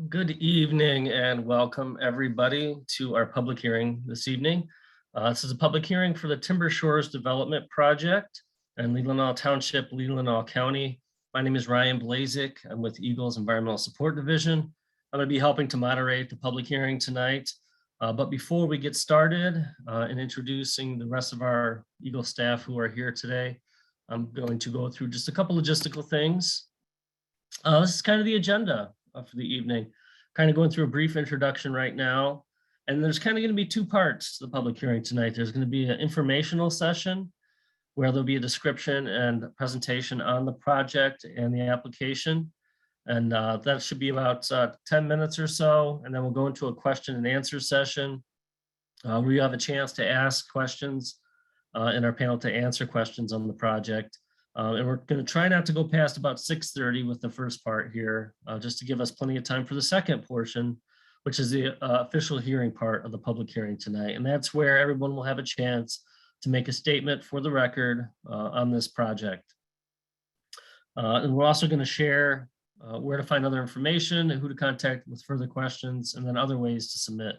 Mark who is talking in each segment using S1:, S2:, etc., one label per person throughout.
S1: Good evening and welcome everybody to our public hearing this evening. This is a public hearing for the Timber Shores Development Project in Leelanau Township, Leelanau County. My name is Ryan Blazik. I'm with Eagles Environmental Support Division. I'm going to be helping to moderate the public hearing tonight. But before we get started and introducing the rest of our Eagle staff who are here today, I'm going to go through just a couple logistical things. This is kind of the agenda for the evening, kind of going through a brief introduction right now. And there's kind of going to be two parts to the public hearing tonight. There's going to be an informational session where there'll be a description and presentation on the project and the application. And that should be about 10 minutes or so. And then we'll go into a question and answer session where you have a chance to ask questions in our panel to answer questions on the project. And we're going to try not to go past about 6:30 with the first part here, just to give us plenty of time for the second portion, which is the official hearing part of the public hearing tonight. And that's where everyone will have a chance to make a statement for the record on this project. And we're also going to share where to find other information and who to contact with further questions, and then other ways to submit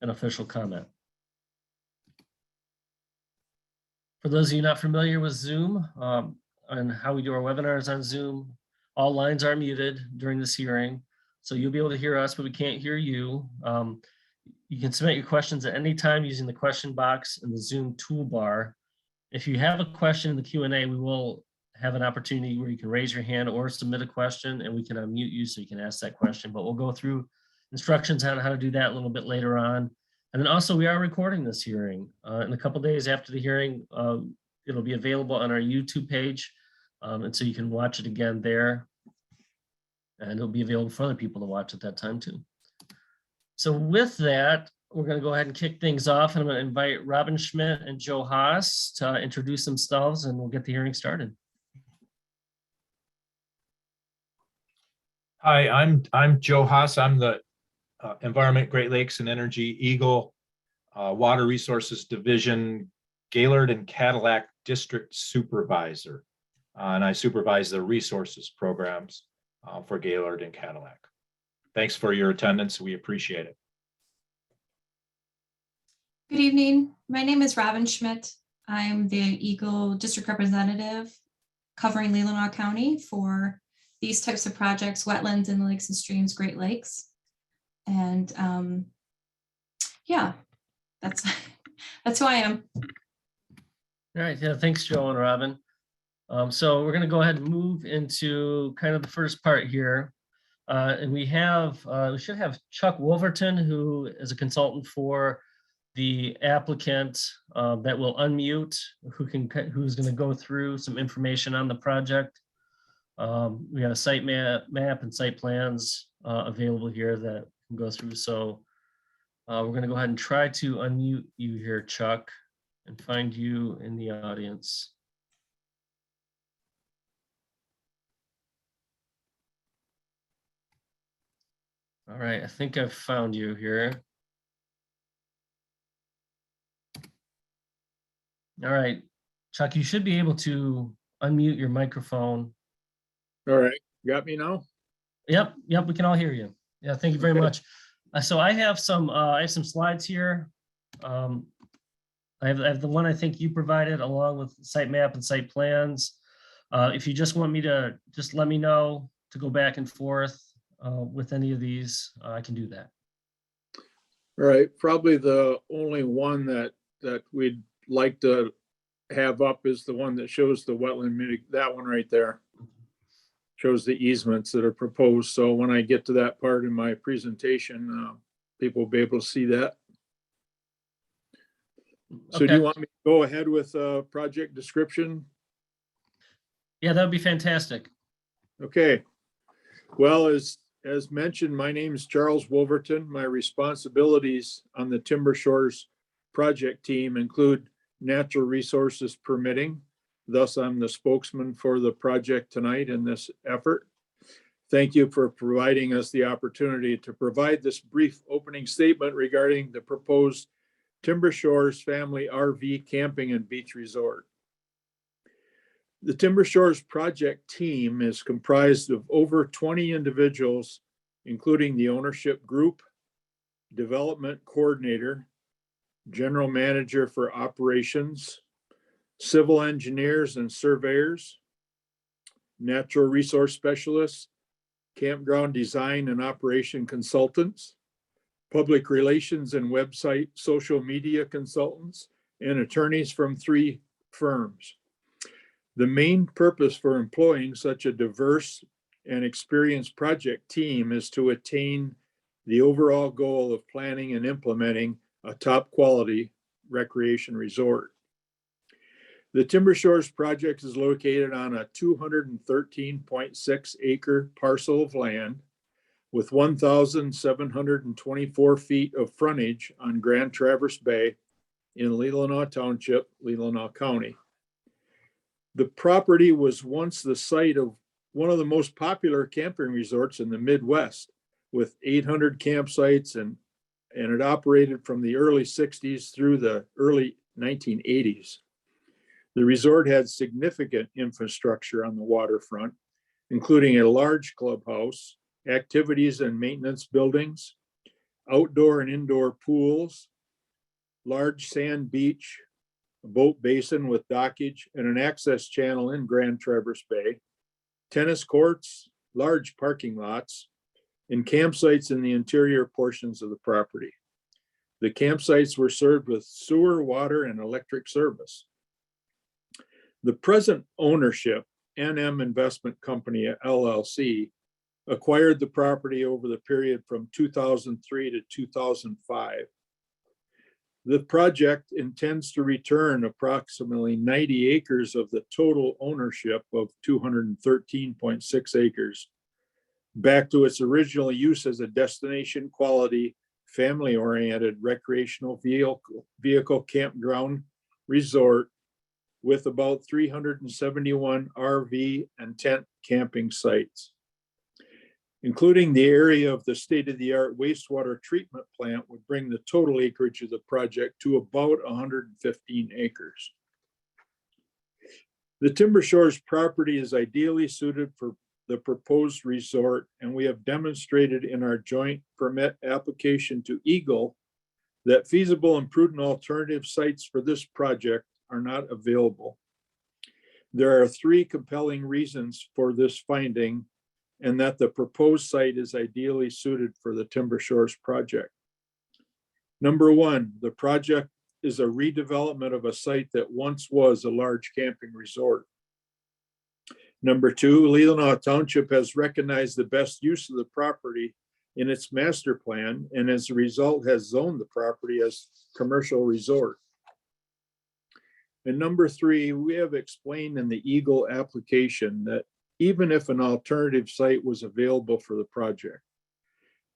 S1: an official comment. For those of you not familiar with Zoom, and how we do our webinars on Zoom, all lines are muted during this hearing. So you'll be able to hear us, but we can't hear you. You can submit your questions at any time using the question box in the Zoom toolbar. If you have a question in the Q&A, we will have an opportunity where you can raise your hand or submit a question and we can unmute you so you can ask that question. But we'll go through instructions on how to do that a little bit later on. And then also we are recording this hearing. In a couple of days after the hearing, it'll be available on our YouTube page. And so you can watch it again there. And it'll be available for other people to watch at that time too. So with that, we're going to go ahead and kick things off. And I'm going to invite Robin Schmidt and Joe Haas to introduce themselves, and we'll get the hearing started.
S2: Hi, I'm Joe Haas. I'm the Environment, Great Lakes and Energy Eagle Water Resources Division Gaylord and Cadillac District Supervisor. And I supervise the resources programs for Gaylord and Cadillac. Thanks for your attendance. We appreciate it.
S3: Good evening. My name is Robin Schmidt. I'm the Eagle District Representative covering Leelanau County for these types of projects, wetlands in the lakes and streams, Great Lakes. And yeah, that's who I am.
S1: All right, yeah, thanks, Joe and Robin. So we're going to go ahead and move into kind of the first part here. And we should have Chuck Wolverton, who is a consultant for the applicant that will unmute, who's going to go through some information on the project. We have a site map and site plans available here that can go through. So we're going to go ahead and try to unmute you here, Chuck, and find you in the audience. All right, I think I've found you here. All right, Chuck, you should be able to unmute your microphone.
S4: All right, you got me now?
S1: Yep, we can all hear you. Yeah, thank you very much. So I have some slides here. I have the one I think you provided along with site map and site plans. If you just want me to just let me know to go back and forth with any of these, I can do that.
S4: All right, probably the only one that we'd like to have up is the one that shows the wetland, that one right there. Shows the easements that are proposed. So when I get to that part in my presentation, people will be able to see that. So okay. Do you want me to go ahead with a project description?
S1: Yeah, that would be fantastic.
S4: Okay. Well, as mentioned, my name is Charles Wolverton. My responsibilities on the Timber Shores project team include natural resources permitting. Thus, I'm the spokesman for the project tonight in this effort. Thank you for providing us the opportunity to provide this brief opening statement regarding the proposed Timber Shores Family RV Camping and Beach Resort. The Timber Shores project team is comprised of over 20 individuals including the ownership group, development coordinator, general manager for operations, civil engineers and surveyors, natural resource specialists, campground design and operation consultants, public relations and website social media consultants, and attorneys from 3 firms. The main purpose for employing such a diverse and experienced project team is to attain the overall goal of planning and implementing a top quality recreation resort. The Timber Shores project is located on a 213.6 acre parcel of land with 1,724 feet of frontage on Grand Traverse Bay in Leelanau Township, Leelanau County. The property was once the site of one of the most popular camping resorts in the Midwest, with 800 campsites, and it operated from the early 60s through the early 1980s. The resort had significant infrastructure on the waterfront, including a large clubhouse, activities and maintenance buildings, outdoor and indoor pools, large sand beach, a boat basin with dockage, and an access channel in Grand Traverse Bay, tennis courts, large parking lots, and campsites in the interior portions of the property. The campsites were served with sewer, water, and electric service. The present ownership, NM Investment Company, LLC, acquired the property over the period from 2003 to 2005. The project intends to return approximately 90 acres of the total ownership of 213.6 acres back to its original use as a destination quality, family-oriented recreational vehicle campground resort with about 371 RV and tent camping sites. Including the area of the state-of-the-art wastewater treatment plant would bring the total acreage of the project to about 115 acres. The Timber Shores property is ideally suited for the proposed resort, and we have demonstrated in our joint permit application to Eagle that feasible and prudent alternative sites for this project are not available. There are 3 compelling reasons for this finding, and that the proposed site is ideally suited for the Timber Shores project. Number 1, the project is a redevelopment of a site that once was a large camping resort. Number 2, Leelanau Township has recognized the best use of the property in its master plan, and as a result has zoned the property as commercial resort. And number 3, we have explained in the Eagle application that even if an alternative site was available for the project,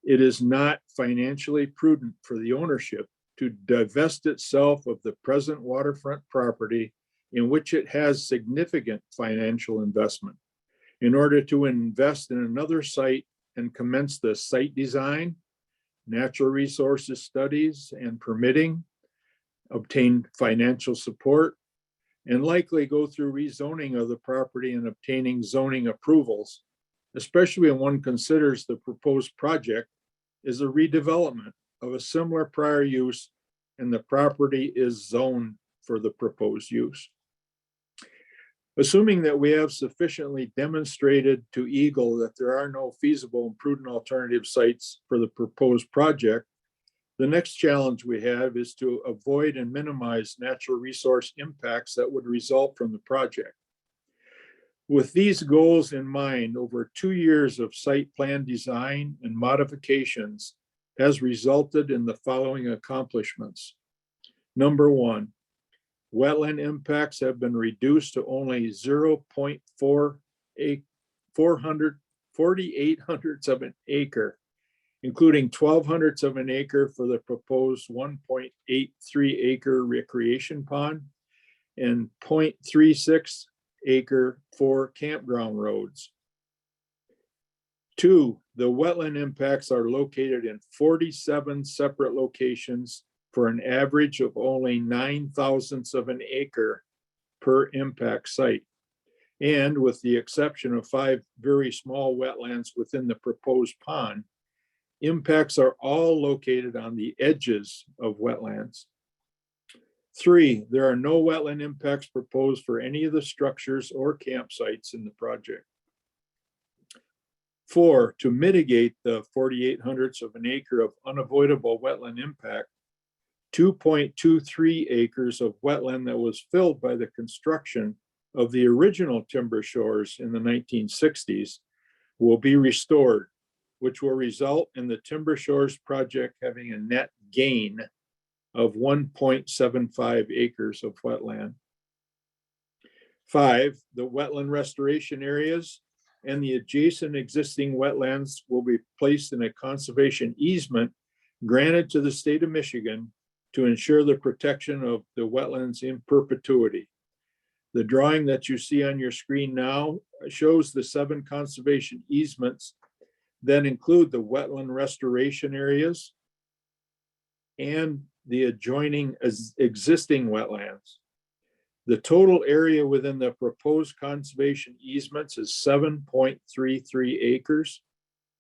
S4: it is not financially prudent for the ownership to divest itself of the present waterfront property in which it has significant financial investment in order to invest in another site and commence the site design, natural resources studies and permitting, obtain financial support, and likely go through rezoning of the property and obtaining zoning approvals, especially when one considers the proposed project is a redevelopment of a similar prior use and the property is zoned for the proposed use. Assuming that we have sufficiently demonstrated to Eagle that there are no feasible and prudent alternative sites for the proposed project, the next challenge we have is to avoid and minimize natural resource impacts that would result from the project. With these goals in mind, over 2 years of site plan design and modifications has resulted in the following accomplishments. Number 1, wetland impacts have been reduced to only 0.48 hundredths of an acre, including 12 hundredths of an acre for the proposed 1.83 acre recreation pond and 0.36 acre for campground roads. 2, the wetland impacts are located in 47 separate locations for an average of only 9 thousandths of an acre per impact site. And with the exception of 5 very small wetlands within the proposed pond, Impacts are all located on the edges of wetlands. 3, there are no wetland impacts proposed for any of the structures or campsites in the project. 4, to mitigate the 48/100ths of an acre of unavoidable wetland impact, 2.23 acres of wetland that was filled by the construction of the original timber shores in the 1960s will be restored, which will result in the Timber Shores project having a net gain of 1.75 acres of wetland. 5, the wetland restoration areas and the adjacent existing wetlands will be placed in a conservation easement granted to the state of Michigan to ensure the protection of the wetlands in perpetuity. The drawing that you see on your screen now shows the 7 conservation easements that include the wetland restoration areas and the adjoining existing wetlands. The total area within the proposed conservation easements is 7.33 acres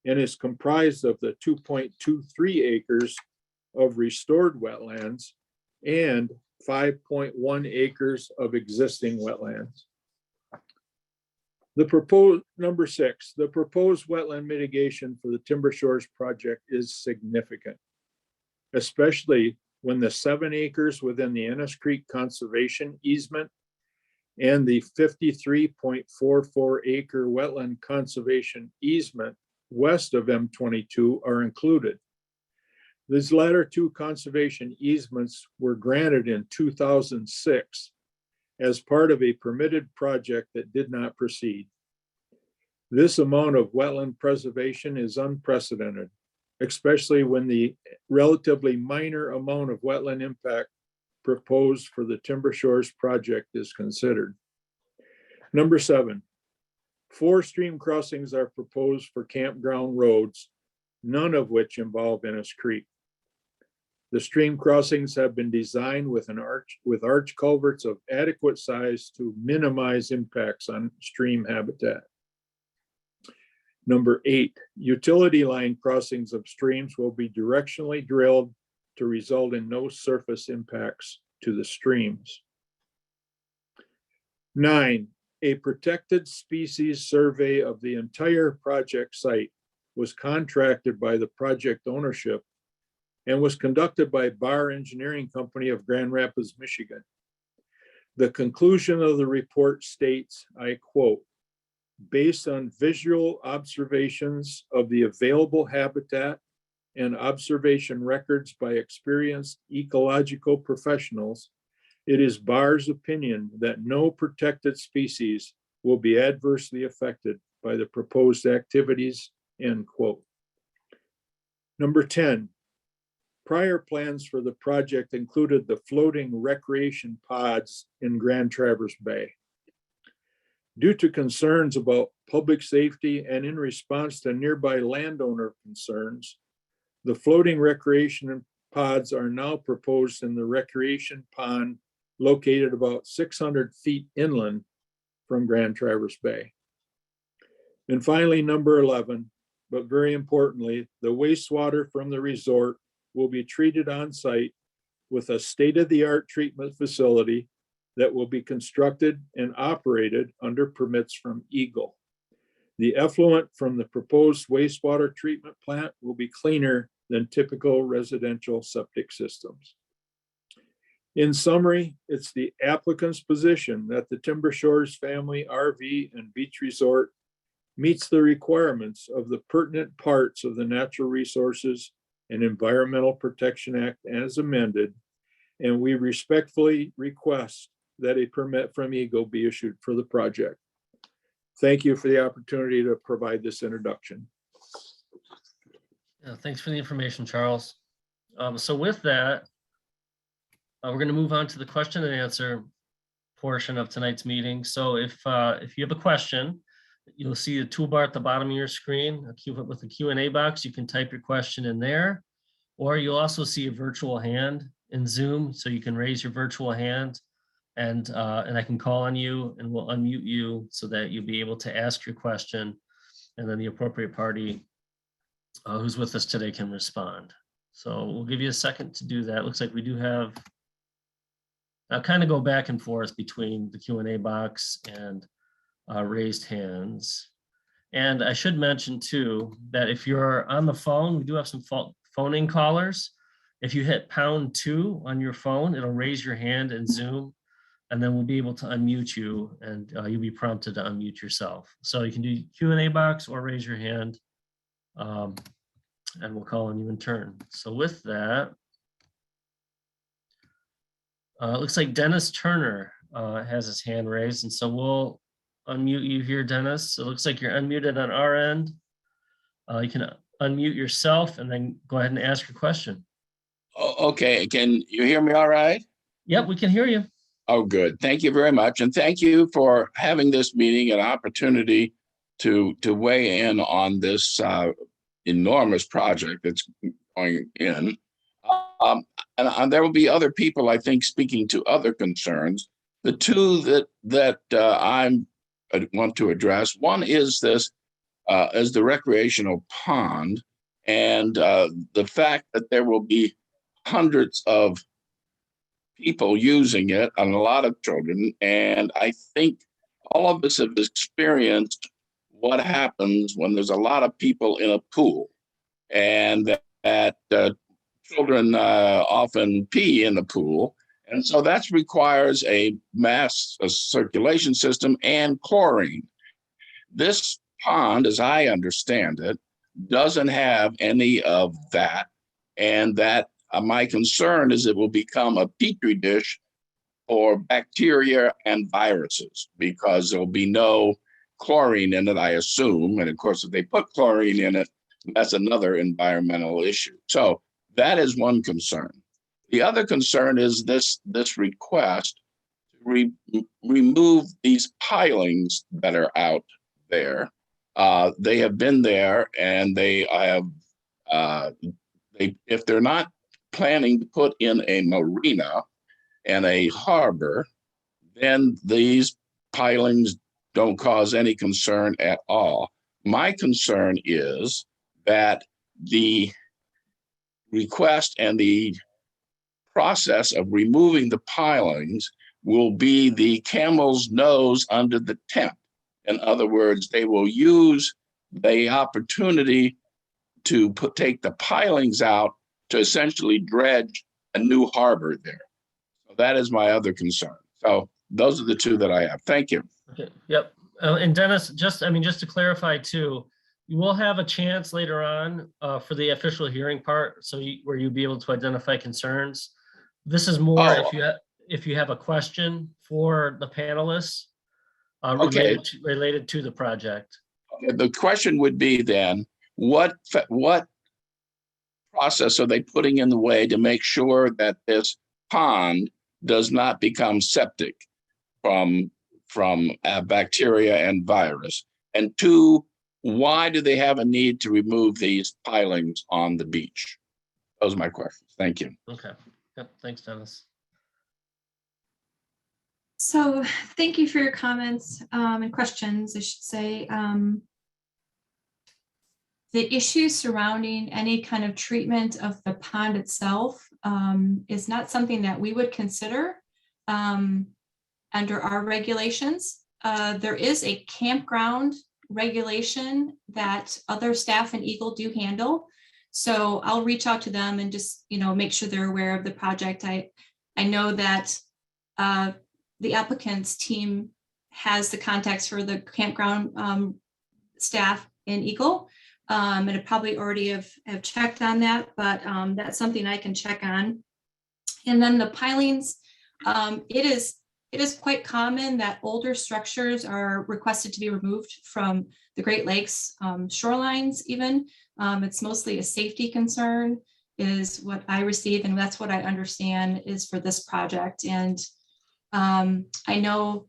S4: and is comprised of the 2.23 acres of restored wetlands and 5.1 acres of existing wetlands. The proposed, number 6, the proposed wetland mitigation for the Timber Shores project is significant, especially when the 7 acres within the Ennis Creek Conservation Easement and the 53.44 acre wetland conservation easement west of M22 are included. These latter 2 conservation easements were granted in 2006 as part of a permitted project that did not proceed. This amount of wetland preservation is unprecedented, especially when the relatively minor amount of wetland impact proposed for the Timber Shores project is considered. Number 7, 4 stream crossings are proposed for campground roads, none of which involve Ennis Creek. The stream crossings have been designed with arch culverts of adequate size to minimize impacts on stream habitat. Number 8, utility line crossings of streams will be directionally drilled to result in no surface impacts to the streams. 9, a protected species survey of the entire project site was contracted by the project ownership and was conducted by Barr Engineering Company of Grand Rapids, Michigan. The conclusion of the report states, I quote, based on visual observations of the available habitat and observation records by experienced ecological professionals, it is Barr's opinion that no protected species will be adversely affected by the proposed activities, end quote. Number 10, prior plans for the project included the floating recreation pods in Grand Traverse Bay. Due to concerns about public safety and in response to nearby landowner concerns, the floating recreation pods are now proposed in the recreation pond located about 600 feet inland from Grand Traverse Bay. And finally, number 11, but very importantly, the wastewater from the resort will be treated on site with a state-of-the-art treatment facility that will be constructed and operated under permits from Eagle. The effluent from the proposed wastewater treatment plant will be cleaner than typical residential septic systems. In summary, it's the applicant's position that the Timber Shores Family RV and Beach Resort meets the requirements of the pertinent parts of the Natural Resources and Environmental Protection Act as amended, and we respectfully request that a permit from Eagle be issued for the project. Thank you for the opportunity to provide this introduction.
S1: Yeah, thanks for the information, Charles. So with that, we're going to move on to the question and answer portion of tonight's meeting. So if you have a question, you'll see a toolbar at the bottom of your screen with a Q&A box. You can type your question in there, or you'll also see a virtual hand in Zoom, so you can raise your virtual hand and I can call on you and we'll unmute you so that you'll be able to ask your question, and then the appropriate party who's with us today can respond. So we'll give you a second to do that. Looks like we do have, I'll kind of go back and forth between the Q&A box and raised hands. And I should mention too, that if you're on the phone, we do have some phone-in callers. If you hit #2 on your phone, it'll raise your hand in Zoom, and then we'll be able to unmute you, and you'll be prompted to unmute yourself. So you can do Q&A box or raise your hand, and we'll call on you in turn. So with that, it looks like Dennis Turner has his hand raised, and so we'll unmute you here, Dennis. It looks like you're unmuted on our end. You can unmute yourself and then go ahead and ask your question.
S5: Okay, can you hear me all right?
S1: Yep, we can hear you.
S5: Oh, good. Thank you very much. And thank you for having this meeting, an opportunity to weigh in on this enormous project that's going in. And there will be other people, I think, speaking to other concerns. The two that I want to address, one is this, as the recreational pond, and the fact that there will be hundreds of people using it and a lot of children. And I think all of us have experienced what happens when there's a lot of people in a pool, and that children often pee in the pool. And so that requires a circulation system and chlorine. This pond, as I understand it, doesn't have any of that. And that my concern is it will become a petri dish for bacteria and viruses, because there'll be no chlorine in it, I assume. And of course, if they put chlorine in it, that's another environmental issue. So that is one concern. The other concern is this request to remove these pilings that are out there. They have been there, and they have, if they're not planning to put in a marina and a harbor, then these pilings don't cause any concern at all. My concern is that the request and the process of removing the pilings will be the camel's nose under the tent. In other words, they will use the opportunity to take the pilings out to essentially dredge a new harbor there. So that is my other concern. So those are the two that I have. Thank you.
S1: Okay. Yep. And Dennis, just to clarify too, you will have a chance later on for the official hearing part, so where you'll be able to identify concerns. This is more if you have a question for the panelists related to the project.
S5: Okay. The question would be then, what process are they putting in the way to make sure that this pond does not become septic from bacteria and virus? And two, why do they have a need to remove these pilings on the beach? Those are my questions. Thank you.
S1: Okay. Yep. Thanks, Dennis.
S3: So thank you for your comments and questions, I should say. The issue surrounding any kind of treatment of the pond itself is not something that we would consider under our regulations. There is a campground regulation that other staff in Eagle do handle. So I'll reach out to them and just, make sure they're aware of the project. I know that the applicant's team has the contacts for the campground staff in Eagle. And I probably already have checked on that, but that's something I can check on. And then the pilings, it is quite common that older structures are requested to be removed from the Great Lakes shorelines even. It's mostly a safety concern is what I receive, and that's what I understand is for this project. And I know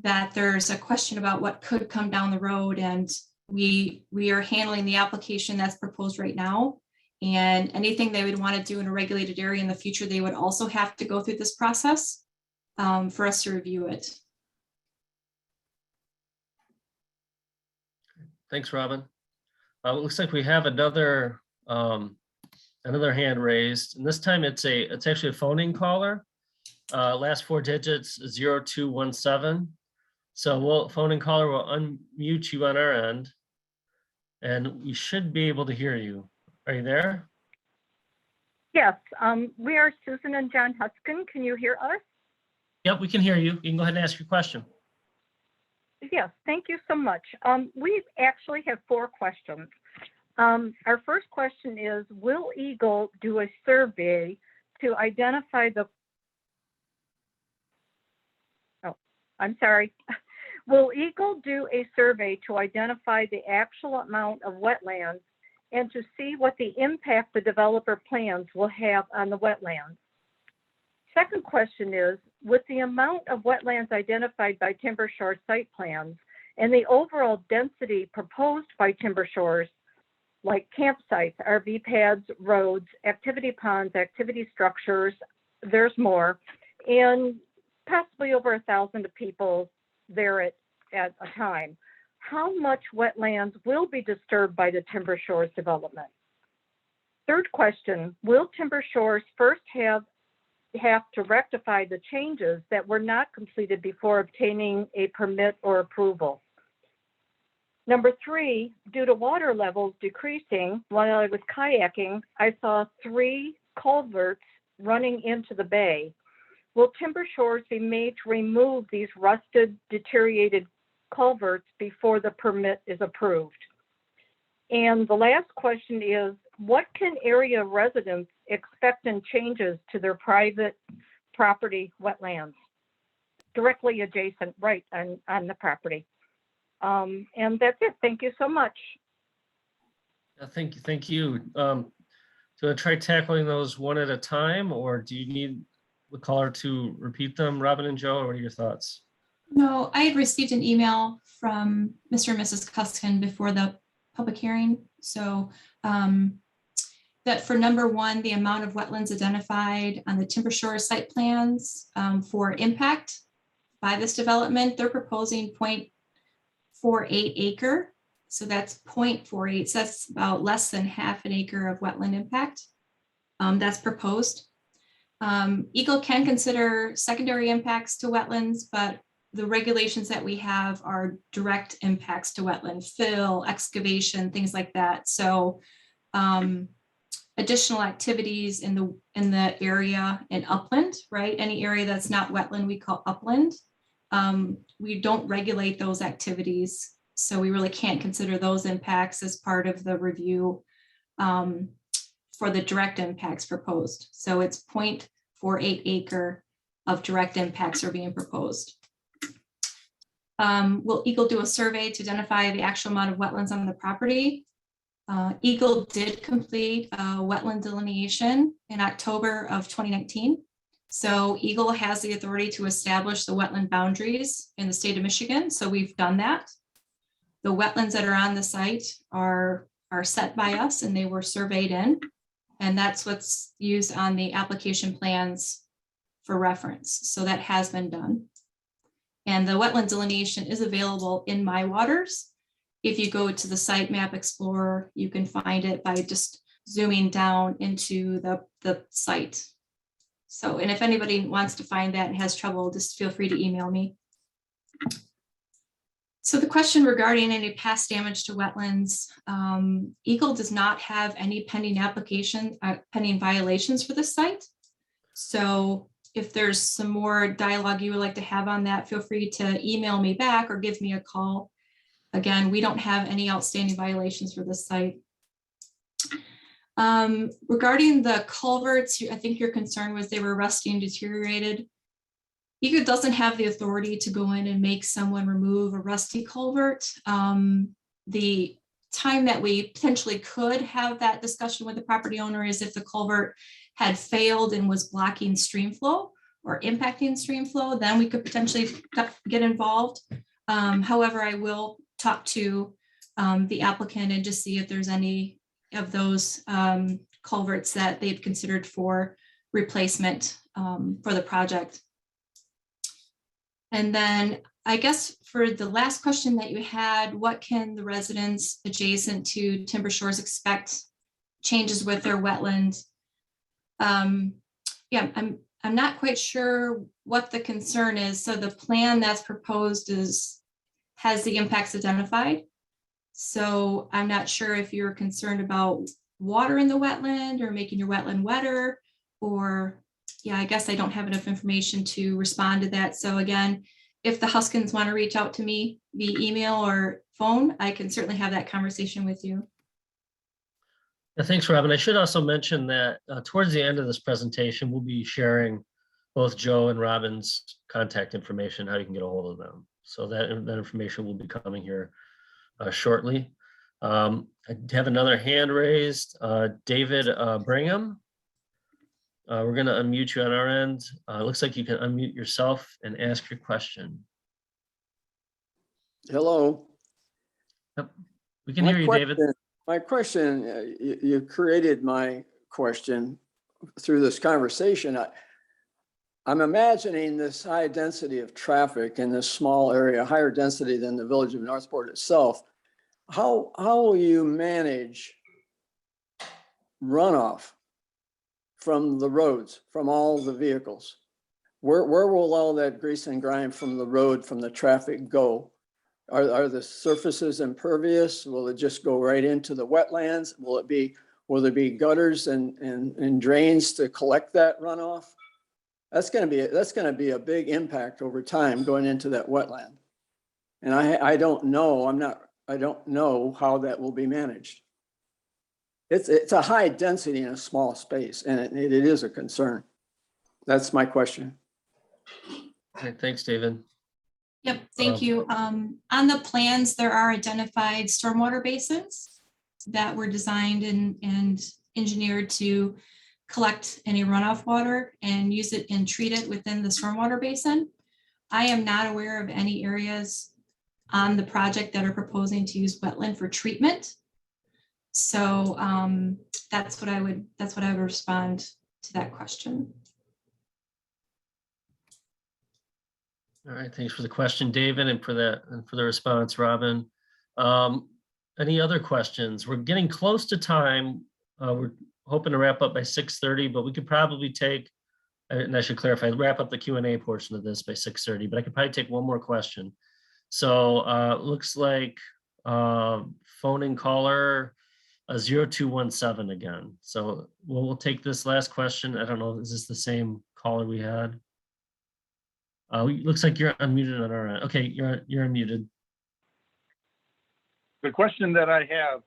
S3: that there's a question about what could come down the road, and we are handling the application that's proposed right now. And anything they would want to do in a regulated area in the future, they would also have to go through this process for us to review it.
S1: Thanks, Robin. It looks like we have another hand raised, and this time it's actually a phone-in caller. Last four digits 0217. So phone-in caller will unmute you on our end, and we should be able to hear you. Are you there?
S6: Yes, we are Susan and John Huskin. Can you hear us?
S1: Yep, we can hear you. You can go ahead and ask your question.
S6: Yes, thank you so much. We actually have 4 questions. Our first question is, will Eagle do a survey to identify the, Will Eagle do a survey to identify the actual amount of wetlands and to see what the impact the developer plans will have on the wetlands? Second question is, with the amount of wetlands identified by Timber Shores site plans and the overall density proposed by Timber Shores, like campsites, RV pads, roads, activity ponds, activity structures, there's more, and possibly over 1,000 people there at a time, how much wetlands will be disturbed by the Timber Shores development? Third question, will Timber Shores first have to rectify the changes that were not completed before obtaining a permit or approval? Number 3, due to water levels decreasing, while I was kayaking, I saw 3 culverts running into the bay. Will Timber Shores be made to remove these rusted, deteriorated culverts before the permit is approved? And the last question is, what can area residents expect in changes to their private property wetlands directly adjacent, right on the property? And that's it. Thank you so much.
S1: Thank you. So try tackling those one at a time, or do you need the caller to repeat them, Robin and Joe, or what are your thoughts?
S3: No, I had received an email from Mr. and Mrs. Cuskin before the public hearing. So that for number 1, the amount of wetlands identified on the Timber Shores site plans for impact by this development, they're proposing 0.48 acre. So that's 0.48. So that's about less than half an acre of wetland impact. That's proposed. Eagle can consider secondary impacts to wetlands, but the regulations that we have are direct impacts to wetland, fill, excavation, things like that. So additional activities in the area in upland, right? Any area that's not wetland, we call upland. We don't regulate those activities, so we really can't consider those impacts as part of the review for the direct impacts proposed. So it's 0.48 acre of direct impacts are being proposed. Will Eagle do a survey to identify the actual amount of wetlands on the property? Eagle did complete a wetland delineation in October of 2019. So Eagle has the authority to establish the wetland boundaries in the state of Michigan. So we've done that. The wetlands that are on the site are set by us and they were surveyed in. And that's what's used on the application plans for reference. So that has been done. And the wetland delineation is available in My Waters. If you go to the Site Map Explorer, you can find it by just zooming down into the site. So, and if anybody wants to find that and has trouble, just feel free to email me. So the question regarding any past damage to wetlands, Eagle does not have any pending pending violations for this site. So if there's some more dialogue you would like to have on that, feel free to email me back or give me a call. Again, we don't have any outstanding violations for this site. Regarding the culverts, I think your concern was they were rusty and deteriorated. Eagle doesn't have the authority to go in and make someone remove a rusty culvert. The time that we potentially could have that discussion with the property owner is if the culvert had failed and was blocking stream flow or impacting stream flow, then we could potentially get involved. However, I will talk to the applicant and just see if there's any of those culverts that they've considered for replacement for the project. And then I guess for the last question that you had, what can the residents adjacent to Timber Shores expect changes with their wetland? Yeah, I'm not quite sure what the concern is. So the plan that's proposed has the impacts identified. So I'm not sure if you're concerned about water in the wetland or making your wetland wetter, or, yeah, I guess I don't have enough information to respond to that. So again, if the Huskins want to reach out to me via email or phone, I can certainly have that conversation with you.
S1: Yeah, thanks, Robin. I should also mention that towards the end of this presentation, we'll be sharing both Joe and Robin's contact information, how you can get a hold of them. So that information will be coming here shortly. I have another hand raised, David Brigham. We're going to unmute you on our end. It looks like you can unmute yourself and ask your question.
S7: Hello.
S1: Yep. We can hear you, David.
S7: My question, you created my question through this conversation. I'm imagining this high density of traffic in this small area, higher density than the village of Northport itself. How will you manage runoff from the roads, from all the vehicles? Where will all that grease and grime from the road, from the traffic go? Are the surfaces impervious? Will it just go right into the wetlands? Will there be gutters and drains to collect that runoff? That's going to be a big impact over time going into that wetland. And I don't know how that will be managed. It's a high density in a small space, and it is a concern. That's my question.
S1: Okay, thanks, David.
S3: Yep, thank you. On the plans, there are identified stormwater basins that were designed and engineered to collect any runoff water and use it and treat it within the stormwater basin. I am not aware of any areas on the project that are proposing to use wetland for treatment. So that's what I would respond to that question.
S1: All right, thanks for the question, David, and for the response, Robin. Any other questions? We're getting close to time. We're hoping to wrap up by 6:30, but we could probably take, and I should clarify, wrap up the Q&A portion of this by 6:30, but I could probably take one more question. So looks like phone-in caller 0217 again. So we'll take this last question. I don't know, is this the same caller we had? Looks like you're unmuted on our end. Okay, you're unmuted.
S8: The question that I have,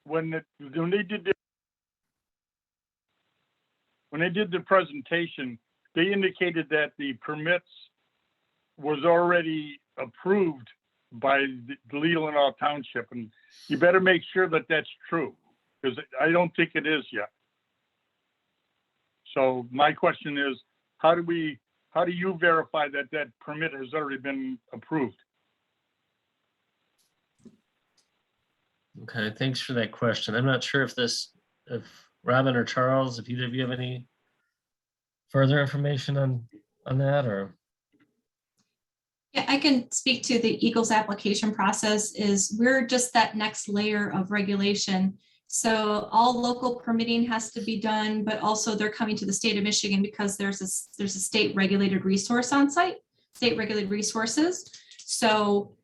S8: when they did the presentation, they indicated that the permits was already approved by the Leelanau Township, and you better make sure that that's true, because I don't think it is yet. So my question is, how do you verify that that permit has already been approved?
S1: Okay, thanks for that question. I'm not sure if Robin or Charles, if either of you have any further information on that, or?
S3: Yeah, I can speak to the Eagles application process. We're just that next layer of regulation. So all local permitting has to be done, but also they're coming to the state of Michigan because there's a state regulated resource on site, state regulated resources. So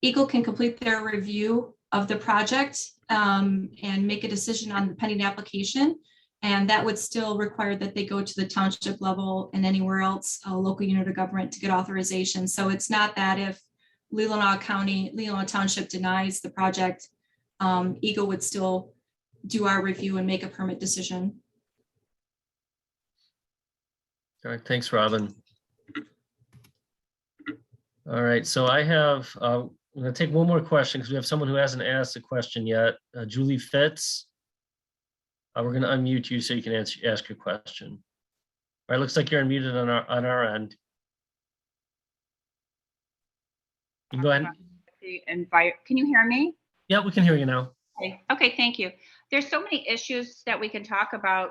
S3: Eagle can complete their review of the project and make a decision on the pending application. And that would still require that they go to the township level and anywhere else, a local unit of government, to get authorization. So it's not that if Leelanau Township denies the project, Eagle would still do our review and make a permit decision.
S1: All right, thanks, Robin. All right, so I'm going to take one more question because we have someone who hasn't asked a question yet. Julie Fitz. We're going to unmute you so you can ask your question. All right, looks like you're unmuted on our end. You can go ahead.
S9: Can you hear me?
S1: Yeah, we can hear you now.
S9: Okay, thank you. There's so many issues that we can talk about,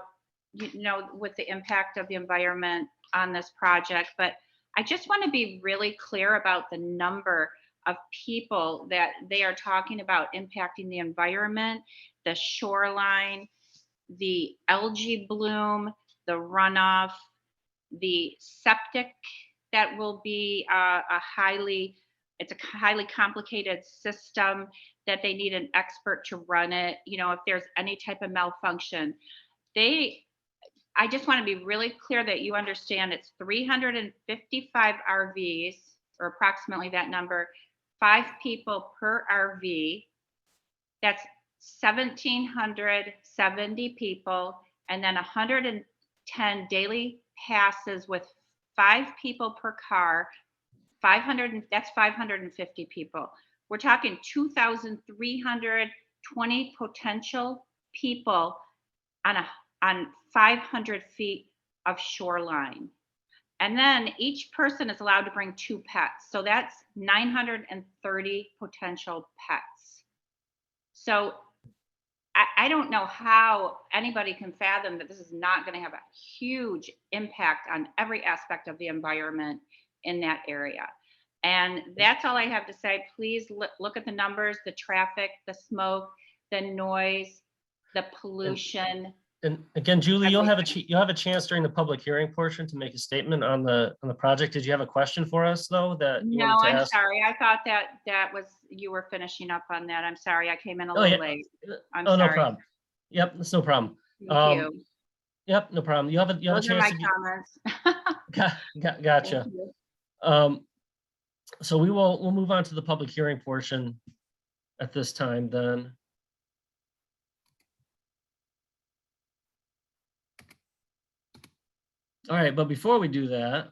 S9: with the impact of the environment on this project, but I just want to be really clear about the number of people that they are talking about impacting the environment, the shoreline, the algae bloom, the runoff, the septic that will be it's a highly complicated system that they need an expert to run it. You know, if there's any type of malfunction, I just want to be really clear that you understand it's 355 RVs, or approximately that number, 5 people per RV. That's 1,770 people, and then 110 daily passes with 5 people per car. 500, that's 550 people. We're talking 2,320 potential people on 500 feet of shoreline. And then each person is allowed to bring 2 pets. So that's 930 potential pets. So I don't know how anybody can fathom that this is not going to have a huge impact on every aspect of the environment in that area. And that's all I have to say. Please look at the numbers, the traffic, the smoke, the noise, the pollution.
S1: And again, Julie, you'll have a chance during the public hearing portion to make a statement on the project. Did you have a question for us though that you
S9: No,
S1: wanted to
S9: I'm
S1: ask?
S9: sorry. I thought that was, you were finishing up on that. I'm sorry. I came in a little late. I'm
S1: Oh, no
S9: sorry.
S1: problem. Yep, that's no problem.
S9: Thank you.
S1: Yep, no problem. You have a
S9: Those are
S1: chance
S9: my
S1: to
S9: comments.
S1: gotcha.
S9: Thank you.
S1: So we'll move on to the public hearing portion at this time then. All right, but before we do that,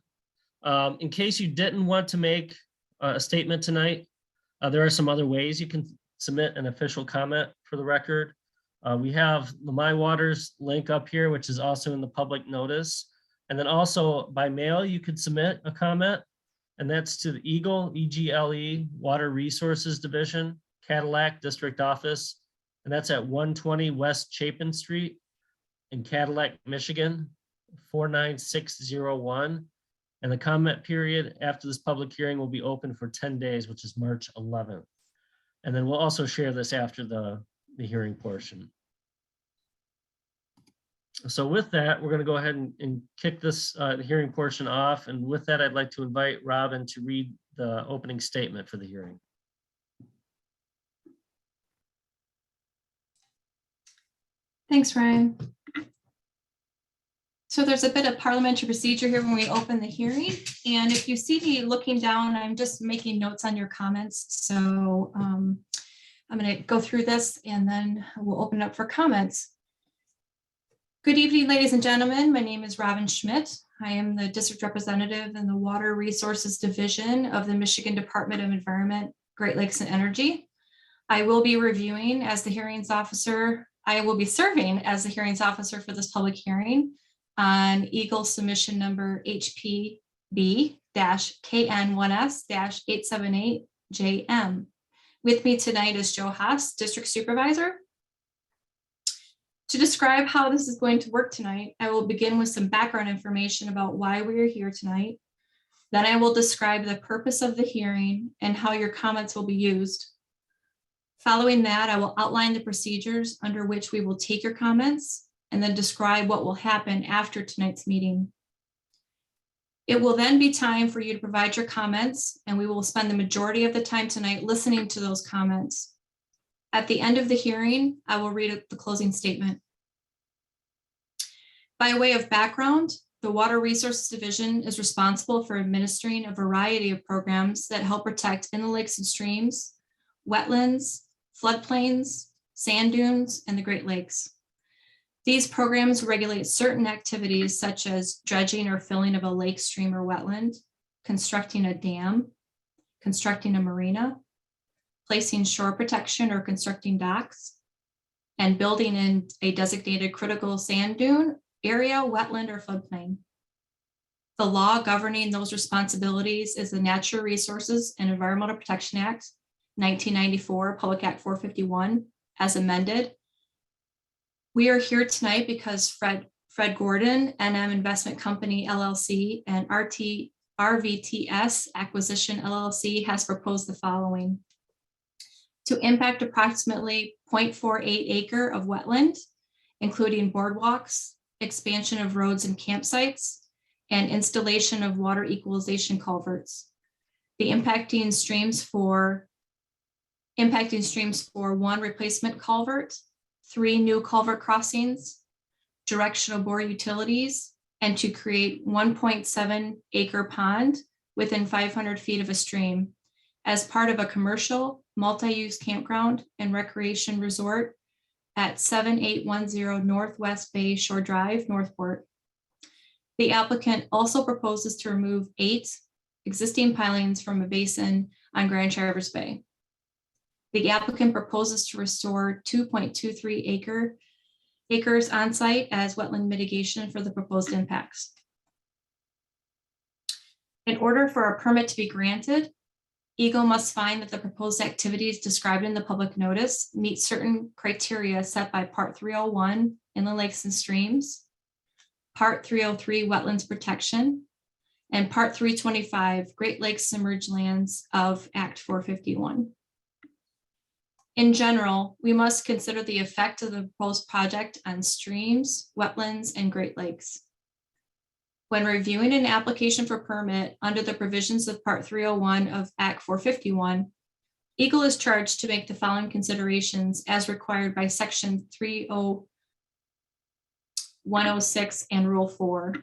S1: in case you didn't want to make a statement tonight, there are some other ways you can submit an official comment for the record. We have the My Waters link up here, which is also in the public notice. And then also by mail, you could submit a comment, and that's to the Eagle, EGLE, Water Resources Division, Cadillac District Office. And that's at 120 West Chapin Street in Cadillac, Michigan, 49601. And the comment period after this public hearing will be open for 10 days, which is March 11th. And then we'll also share this after the hearing portion. So with that, we're going to go ahead and kick this hearing portion off. And with that, I'd like to invite Robin to read the opening statement for the hearing.
S3: Thanks, Ryan. So there's a bit of parliamentary procedure here when we open the hearing. And if you see me looking down, I'm just making notes on your comments. So I'm going to go through this and then we'll open up for comments. Good evening, ladies and gentlemen. My name is Robin Schmidt. I am the district representative in the Water Resources Division of the Michigan Department of Environment, Great Lakes and Energy. I will be reviewing as the hearings officer. I will be serving as the hearings officer for this public hearing on Eagle submission number HPB-KN1S-878JM. With me tonight is Joe Haas, district supervisor. To describe how this is going to work tonight, I will begin with some background information about why we are here tonight. Then I will describe the purpose of the hearing and how your comments will be used. Following that, I will outline the procedures under which we will take your comments and then describe what will happen after tonight's meeting. It will then be time for you to provide your comments, and we will spend the majority of the time tonight listening to those comments. At the end of the hearing, I will read the closing statement. By way of background, the Water Resources Division is responsible for administering a variety of programs that help protect inland lakes and streams, wetlands, floodplains, sand dunes, and the Great Lakes. These programs regulate certain activities such as dredging or filling of a lake, stream, or wetland, constructing a dam, constructing a marina, placing shore protection or constructing docks, and building in a designated critical sand dune area, wetland, or floodplain. The law governing those responsibilities is the Natural Resources and Environmental Protection Act, 1994, Public Act 451, as amended. We are here tonight because Fred Gordon, NM Investment Company, LLC, and RVTS Acquisition LLC has proposed the following. To impact approximately 0.48 acre of wetland, including boardwalks, expansion of roads and campsites, and installation of water equalization culverts. The impacting streams for 1 replacement culvert, 3 new culvert crossings, directional bore utilities, and to create 1.7 acre pond within 500 feet of a stream as part of a commercial multi-use campground and recreation resort at 7810 Northwest Bay Shore Drive, Northport. The applicant also proposes to remove 8 existing pilings from a basin on Grand Traverse Bay. The applicant proposes to restore 2.23 acres on site as wetland mitigation for the proposed impacts. In order for a permit to be granted, Eagle must find that the proposed activities described in the public notice meet certain criteria set by Part 301, Inland Lakes and Streams, Part 303, Wetlands Protection, and Part 325, Great Lakes Submerged Lands of Act 451. In general, we must consider the effect of the proposed project on streams, wetlands, and Great Lakes. When reviewing an application for permit under the provisions of Part 301 of Act 451, Eagle is charged to make the following considerations as required by Section 30106 and Rule 4.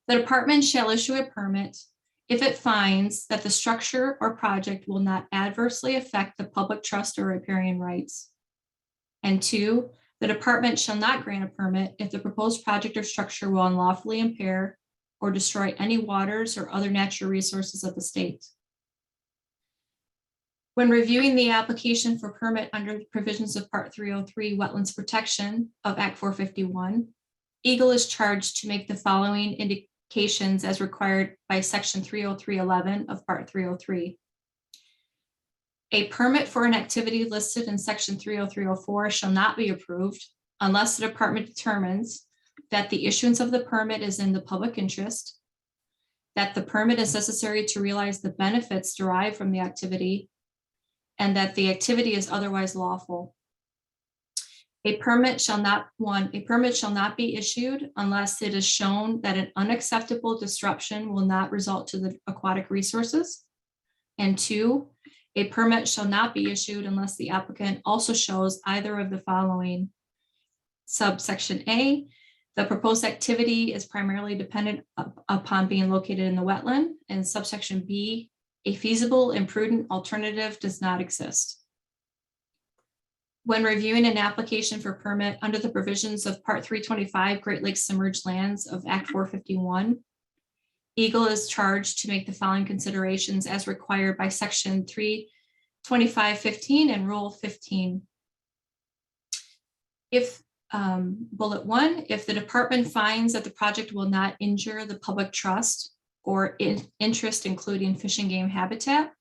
S3: The department shall issue a permit if it finds that the structure or project will not adversely affect the public trust or riparian rights. And 2, the department shall not grant a permit if the proposed project or structure will unlawfully impair or destroy any waters or other natural resources of the state. When reviewing the application for permit under the provisions of Part 303 Wetlands Protection of Act 451, Eagle is charged to make the following indications as required by Section 303.11 of Part 303. A permit for an activity listed in Section 303.04 shall not be approved unless the department determines that the issuance of the permit is in the public interest, that the permit is necessary to realize the benefits derived from the activity, and that the activity is otherwise lawful. A permit shall not be issued unless it is shown that an unacceptable disruption will not result to the aquatic resources. And 2, a permit shall not be issued unless the applicant also shows either of the following. Subsection A, the proposed activity is primarily dependent upon being located in the wetland, and subsection B, a feasible and prudent alternative does not exist. When reviewing an application for permit under the provisions of Part 325 Great Lakes Submerged Lands of Act 451, Eagle is charged to make the following considerations as required by Section 325.15 and Rule 15. If bullet 1, if the department finds that the project will not injure the public trust or interest, including fish and game habitat,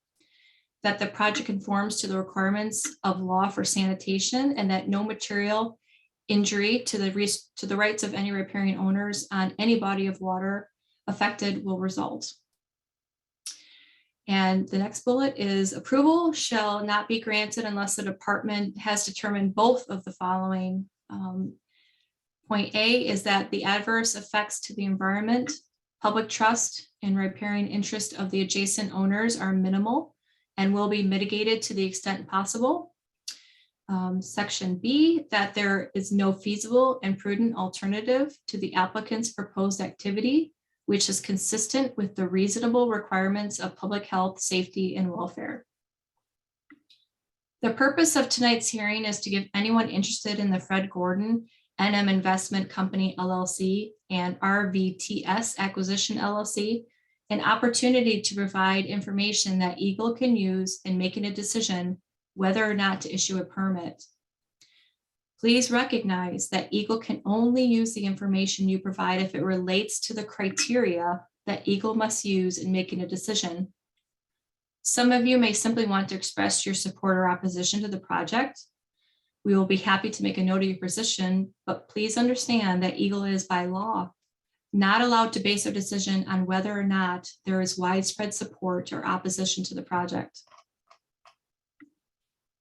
S3: that the project conforms to the requirements of law for sanitation, and that no material injury to the rights of any riparian owners on any body of water affected will result. And the next bullet is approval shall not be granted unless the department has determined both of the following. Point A is that the adverse effects to the environment, public trust, and riparian interest of the adjacent owners are minimal and will be mitigated to the extent possible. Section B, that there is no feasible and prudent alternative to the applicant's proposed activity, which is consistent with the reasonable requirements of public health, safety, and welfare. The purpose of tonight's hearing is to give anyone interested in the Fred Gordon NM Investment Company LLC and RVTS Acquisition LLC an opportunity to provide information that Eagle can use in making a decision whether or not to issue a permit. Please recognize that Eagle can only use the information you provide if it relates to the criteria that Eagle must use in making a decision. Some of you may simply want to express your support or opposition to the project. We will be happy to make a note of your position, but please understand that Eagle is by law not allowed to base their decision on whether or not there is widespread support or opposition to the project.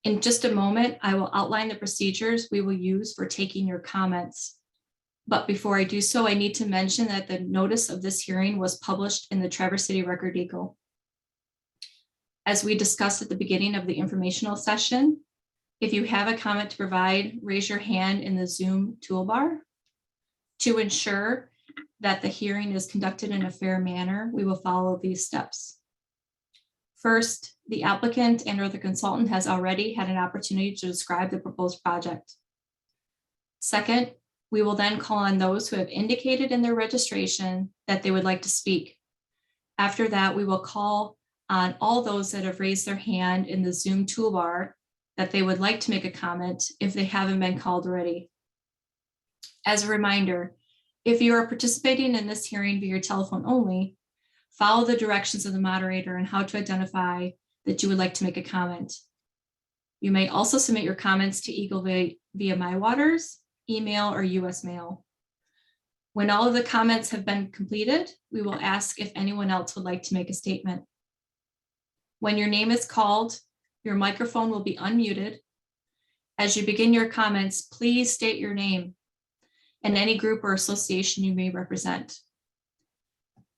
S3: In just a moment, I will outline the procedures we will use for taking your comments. But before I do so, I need to mention that the notice of this hearing was published in the Traverse City Record Eagle. As we discussed at the beginning of the informational session, if you have a comment to provide, raise your hand in the Zoom toolbar. To ensure that the hearing is conducted in a fair manner, we will follow these steps. First, the applicant and/or the consultant has already had an opportunity to describe the proposed project. Second, we will then call on those who have indicated in their registration that they would like to speak. After that, we will call on all those that have raised their hand in the Zoom toolbar that they would like to make a comment if they haven't been called already. As a reminder, if you are participating in this hearing via telephone only, follow the directions of the moderator on how to identify that you would like to make a comment. You may also submit your comments to Eagle via MyWaters, email, or US mail. When all of the comments have been completed, we will ask if anyone else would like to make a statement. When your name is called, your microphone will be unmuted. As you begin your comments, please state your name and any group or association you may represent.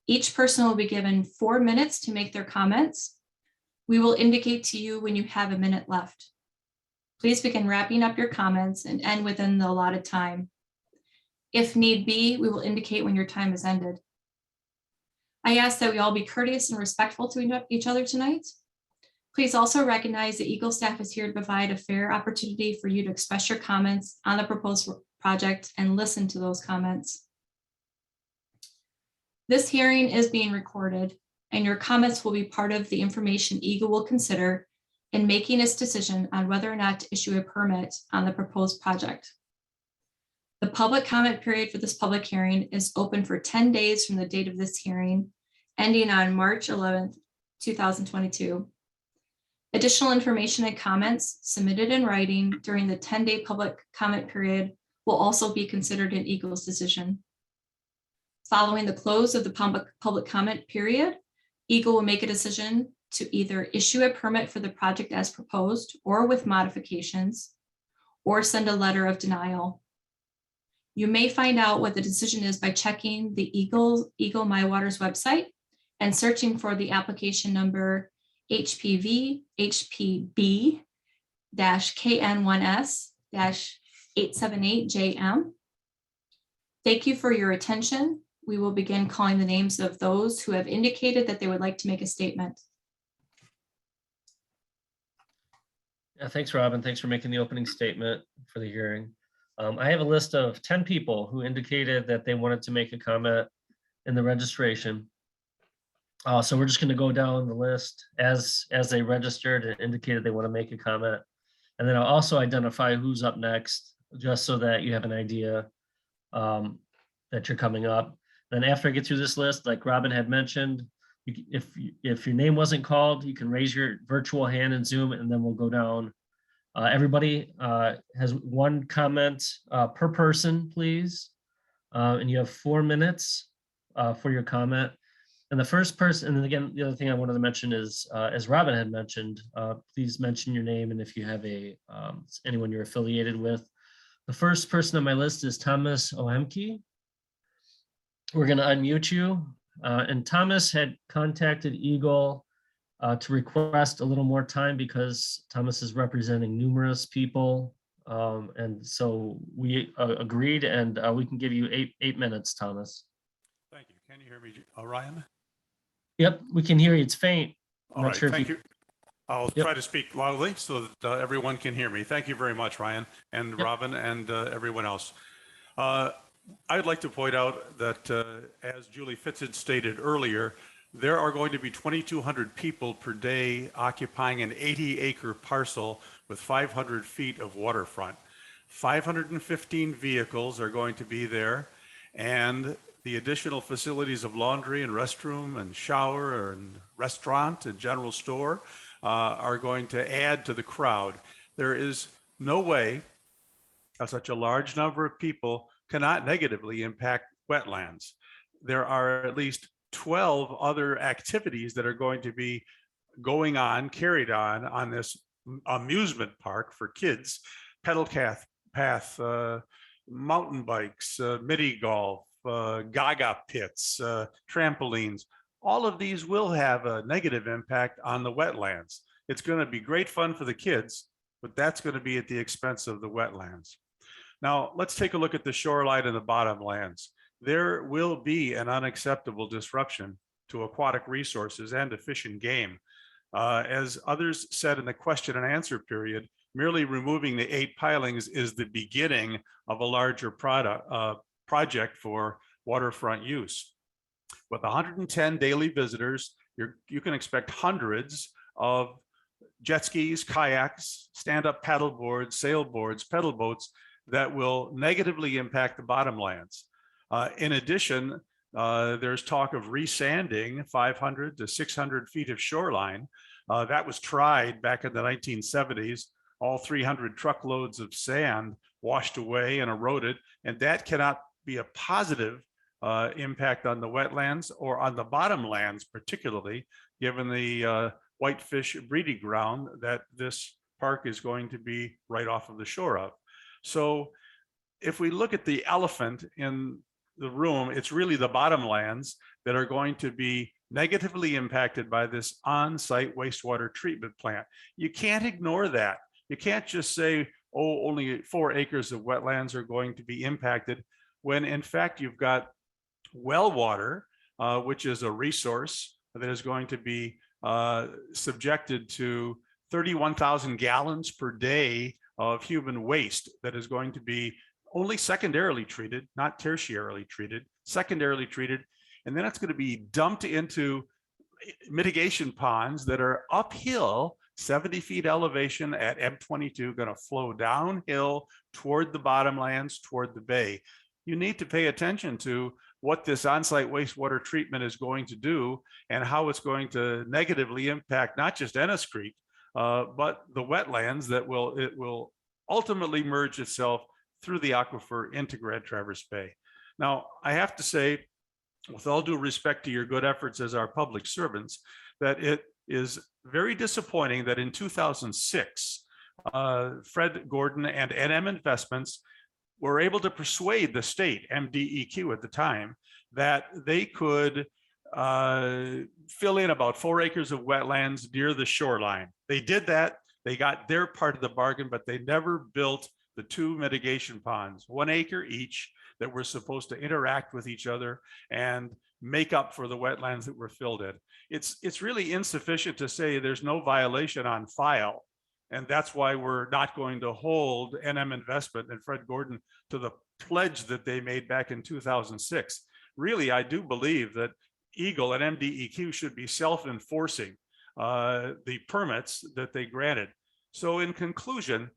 S3: Each person will be given 4 minutes to make their comments. We will indicate to you when you have a minute left. Please begin wrapping up your comments and end within the allotted time. If need be, we will indicate when your time has ended. I ask that we all be courteous and respectful to each other tonight. Please also recognize that Eagle staff is here to provide a fair opportunity for you to express your comments on the proposed project and listen to those comments. This hearing is being recorded, and your comments will be part of the information Eagle will consider in making its decision on whether or not to issue a permit on the proposed project. The public comment period for this public hearing is open for 10 days from the date of this hearing, ending on March 11th, 2022. Additional information and comments submitted in writing during the 10-day public comment period will also be considered in Eagle's decision. Following the close of the public comment period, Eagle will make a decision to either issue a permit for the project as proposed or with modifications, or send a letter of denial. You may find out what the decision is by checking the Eagle MyWaters website and searching for the application number HPV HPB-KN1S-878JM. Thank you for your attention. We will begin calling the names of those who have indicated that they would like to make a statement.
S1: Yeah, thanks, Robin. Thanks for making the opening statement for the hearing. I have a list of 10 people who indicated that they wanted to make a comment in the registration. So we're just going to go down the list as they registered and indicated they want to make a comment. And then I'll also identify who's up next, just so that you have an idea that you're coming up. Then after I get through this list, like Robin had mentioned, if your name wasn't called, you can raise your virtual hand in Zoom, and then we'll go down. Everybody has 1 comment per person, please. And you have 4 minutes for your comment. And the first person, and then again, the other thing I wanted to mention is, as Robin had mentioned, please mention your name and if you have anyone you're affiliated with. The first person on my list is Thomas Ohemke. We're going to unmute you. And Thomas had contacted Eagle to request a little more time because Thomas is representing numerous people. And so we agreed, and we can give you 8 minutes, Thomas.
S10: Thank you. Can you hear me, Ryan?
S1: Yep, we can hear you. It's faint.
S10: All right, thank you. I'll
S1: Yep.
S10: try to speak loudly so that everyone can hear me. Thank you very much, Ryan and
S1: Yep.
S10: Robin and everyone else. I'd like to point out that as Julie Fitzid stated earlier, there are going to be 2,200 people per day occupying an 80-acre parcel with 500 feet of waterfront. 515 vehicles are going to be there, and the additional facilities of laundry and restroom and shower and restaurant and general store are going to add to the crowd. There is no way such a large number of people cannot negatively impact wetlands. there are at least 12 other activities that are going to be carried on this amusement park for kids, pedal path, mountain bikes, mini golf, gaga pits, trampolines. All of these will have a negative impact on the wetlands. It's going to be great fun for the kids, but that's going to be at the expense of the wetlands. Now, let's take a look at the shoreline and the bottomlands. There will be an unacceptable disruption to aquatic resources and to fish and game. As others said in the question and answer period, merely removing the 8 pilings is the beginning of a larger project for waterfront use. With 110 daily visitors, you can expect hundreds of jet skis, kayaks, stand-up paddle boards, sailboards, pedal boats that will negatively impact the bottomlands. In addition, there's talk of resanding 500 to 600 feet of shoreline. That was tried back in the 1970s. All 300 truckloads of sand washed away and eroded, and that cannot be a positive impact on the wetlands or on the bottomlands, particularly given the whitefish breeding ground that this park is going to be right off of the shore of. So if we look at the elephant in the room, it's really the bottomlands that are going to be negatively impacted by this on-site wastewater treatment plant. You can't ignore that. You can't just say, oh, only 4 acres of wetlands are going to be impacted, when in fact you've got well water, which is a resource that is going to be subjected to 31,000 gallons per day of human waste that is going to be only secondarily treated, not tertiarily treated, secondarily treated. And then it's going to be dumped into mitigation ponds that are uphill, 70 feet elevation at M22, going to flow downhill toward the bottomlands, toward the bay. You need to pay attention to what this on-site wastewater treatment is going to do and how it's going to negatively impact not just Ennis Creek, but the wetlands that it will ultimately merge itself through the aquifer into Grand Traverse Bay. Now, I have to say, with all due respect to your good efforts as our public servants, that it is very disappointing that in 2006, Fred Gordon and NM Investments were able to persuade the state, MDEQ at the time, that they could fill in about 4 acres of wetlands near the shoreline. They did that. They got their part of the bargain, but they never built the 2 mitigation ponds, 1 acre each, that were supposed to interact with each other and make up for the wetlands that were filled in. It's really insufficient to say there's no violation on file. And that's why we're not going to hold NM Investment and Fred Gordon to the pledge that they made back in 2006. Really, I do believe that Eagle and MDEQ should be self-enforcing the permits that they granted. So in conclusion,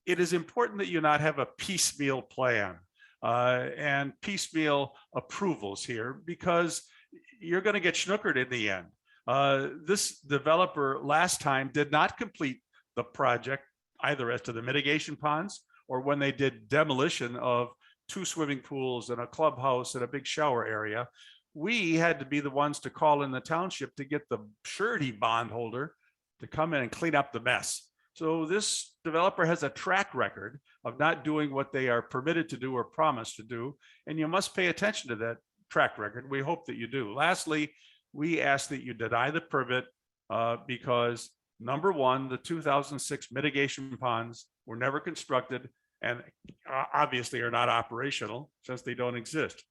S10: it is important that you not have a piecemeal plan and piecemeal approvals here, because you're going to get schnookered in the end. This developer last time did not complete the project either as to the mitigation ponds or when they did demolition of 2 swimming pools and a clubhouse and a big shower area. We had to be the ones to call in the township to get the surety bondholder to come in and clean up the mess. So this developer has a track record of not doing what they are permitted to do or promised to do, and you must pay attention to that track record. We hope that you do. Lastly, we ask that you deny the permit because number one, the 2006 mitigation ponds were never constructed and obviously are not operational since they don't exist.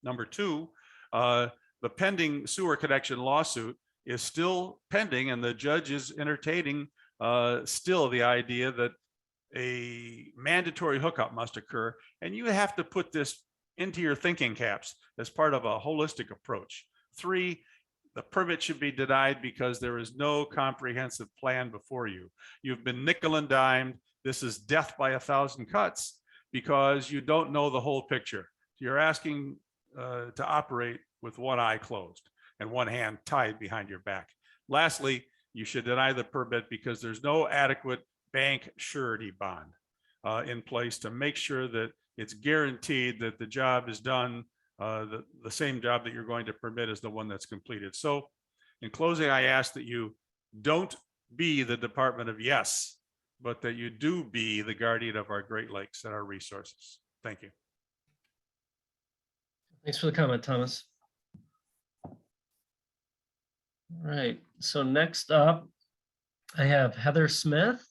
S10: Number two, the pending sewer connection lawsuit is still pending, and the judge is entertaining still the idea that a mandatory hookup must occur. And you have to put this into your thinking caps as part of a holistic approach. 3, the permit should be denied because there is no comprehensive plan before you. You've been nickel and dimed. This is death by 1,000 cuts because you don't know the whole picture. You're asking to operate with one eye closed and one hand tied behind your back. Lastly, you should deny the permit because there's no adequate bank surety bond in place to make sure that it's guaranteed that the job is done the same job that you're going to permit is the one that's completed. So in closing, I ask that you don't be the Department of Yes, but that you do be the guardian of our Great Lakes and our resources. Thank you.
S1: Thanks for the comment, Thomas. All right, so next up, I have Heather Smith,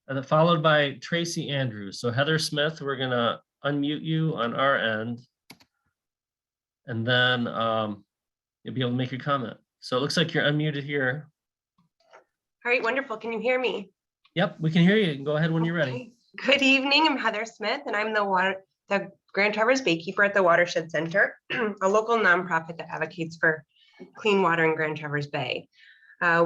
S1: and then followed by Tracy Andrews. So Heather Smith, we're gonna unmute you on our end. And then you'll be able to make your comment. So it looks like you're unmuted here.
S11: All right, wonderful. Can you hear me?
S1: Yep, we can hear you. Go ahead when you're ready.
S11: Okay. Good evening. I'm Heather Smith, and I'm the Grand Traverse Baykeeper at the Watershed Center, a local nonprofit that advocates for clean water in Grand Traverse Bay.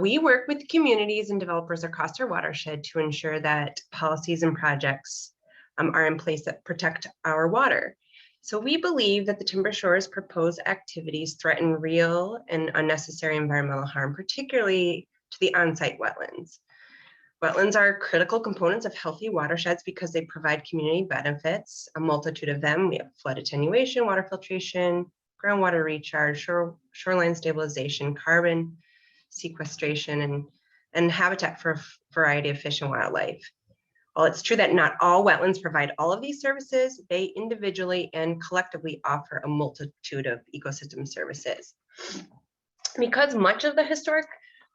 S11: We work with communities and developers across our watershed to ensure that policies and projects are in place that protect our water. So we believe that the Timber Shores proposed activities threaten real and unnecessary environmental harm, particularly to the on-site wetlands. Wetlands are critical components of healthy watersheds because they provide community benefits, a multitude of them. We have flood attenuation, water filtration, groundwater recharge, shoreline stabilization, carbon sequestration, and habitat for a variety of fish and wildlife. While it's true that not all wetlands provide all of these services, they individually and collectively offer a multitude of ecosystem services. Because much of the historic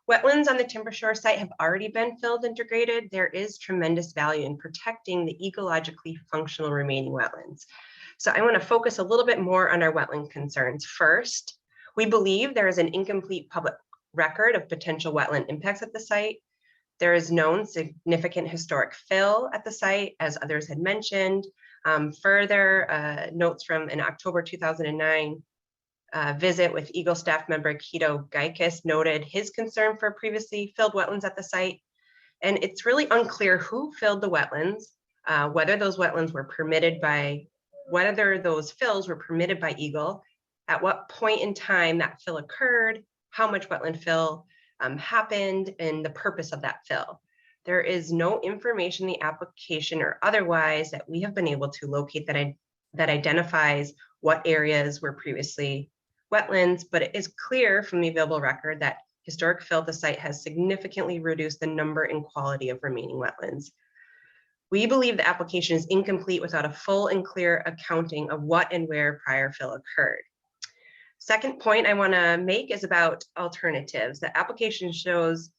S11: wetlands on the Timber Shore site have already been filled and degraded, there is tremendous value in protecting the ecologically functional remaining wetlands. So I want to focus a little bit more on our wetland concerns. First, we believe there is an incomplete public record of potential wetland impacts at the site. There is known significant historic fill at the site, as others had mentioned. Further, notes from an October 2009 visit with Eagle staff member Kito Geikis noted his concern for previously filled wetlands at the site. And it's really unclear who filled the wetlands, whether those wetlands were permitted by, whether those fills were permitted by Eagle, at what point in time that fill occurred, how much wetland fill happened, and the purpose of that fill. There is no information in the application or otherwise that we have been able to locate that identifies what areas were previously wetlands, but it is clear from the available record that historic fill at the site has significantly reduced the number and quality of remaining wetlands. We believe the application is incomplete without a full and clear accounting of what and where prior fill occurred. Second point I want to make is about alternatives. The application shows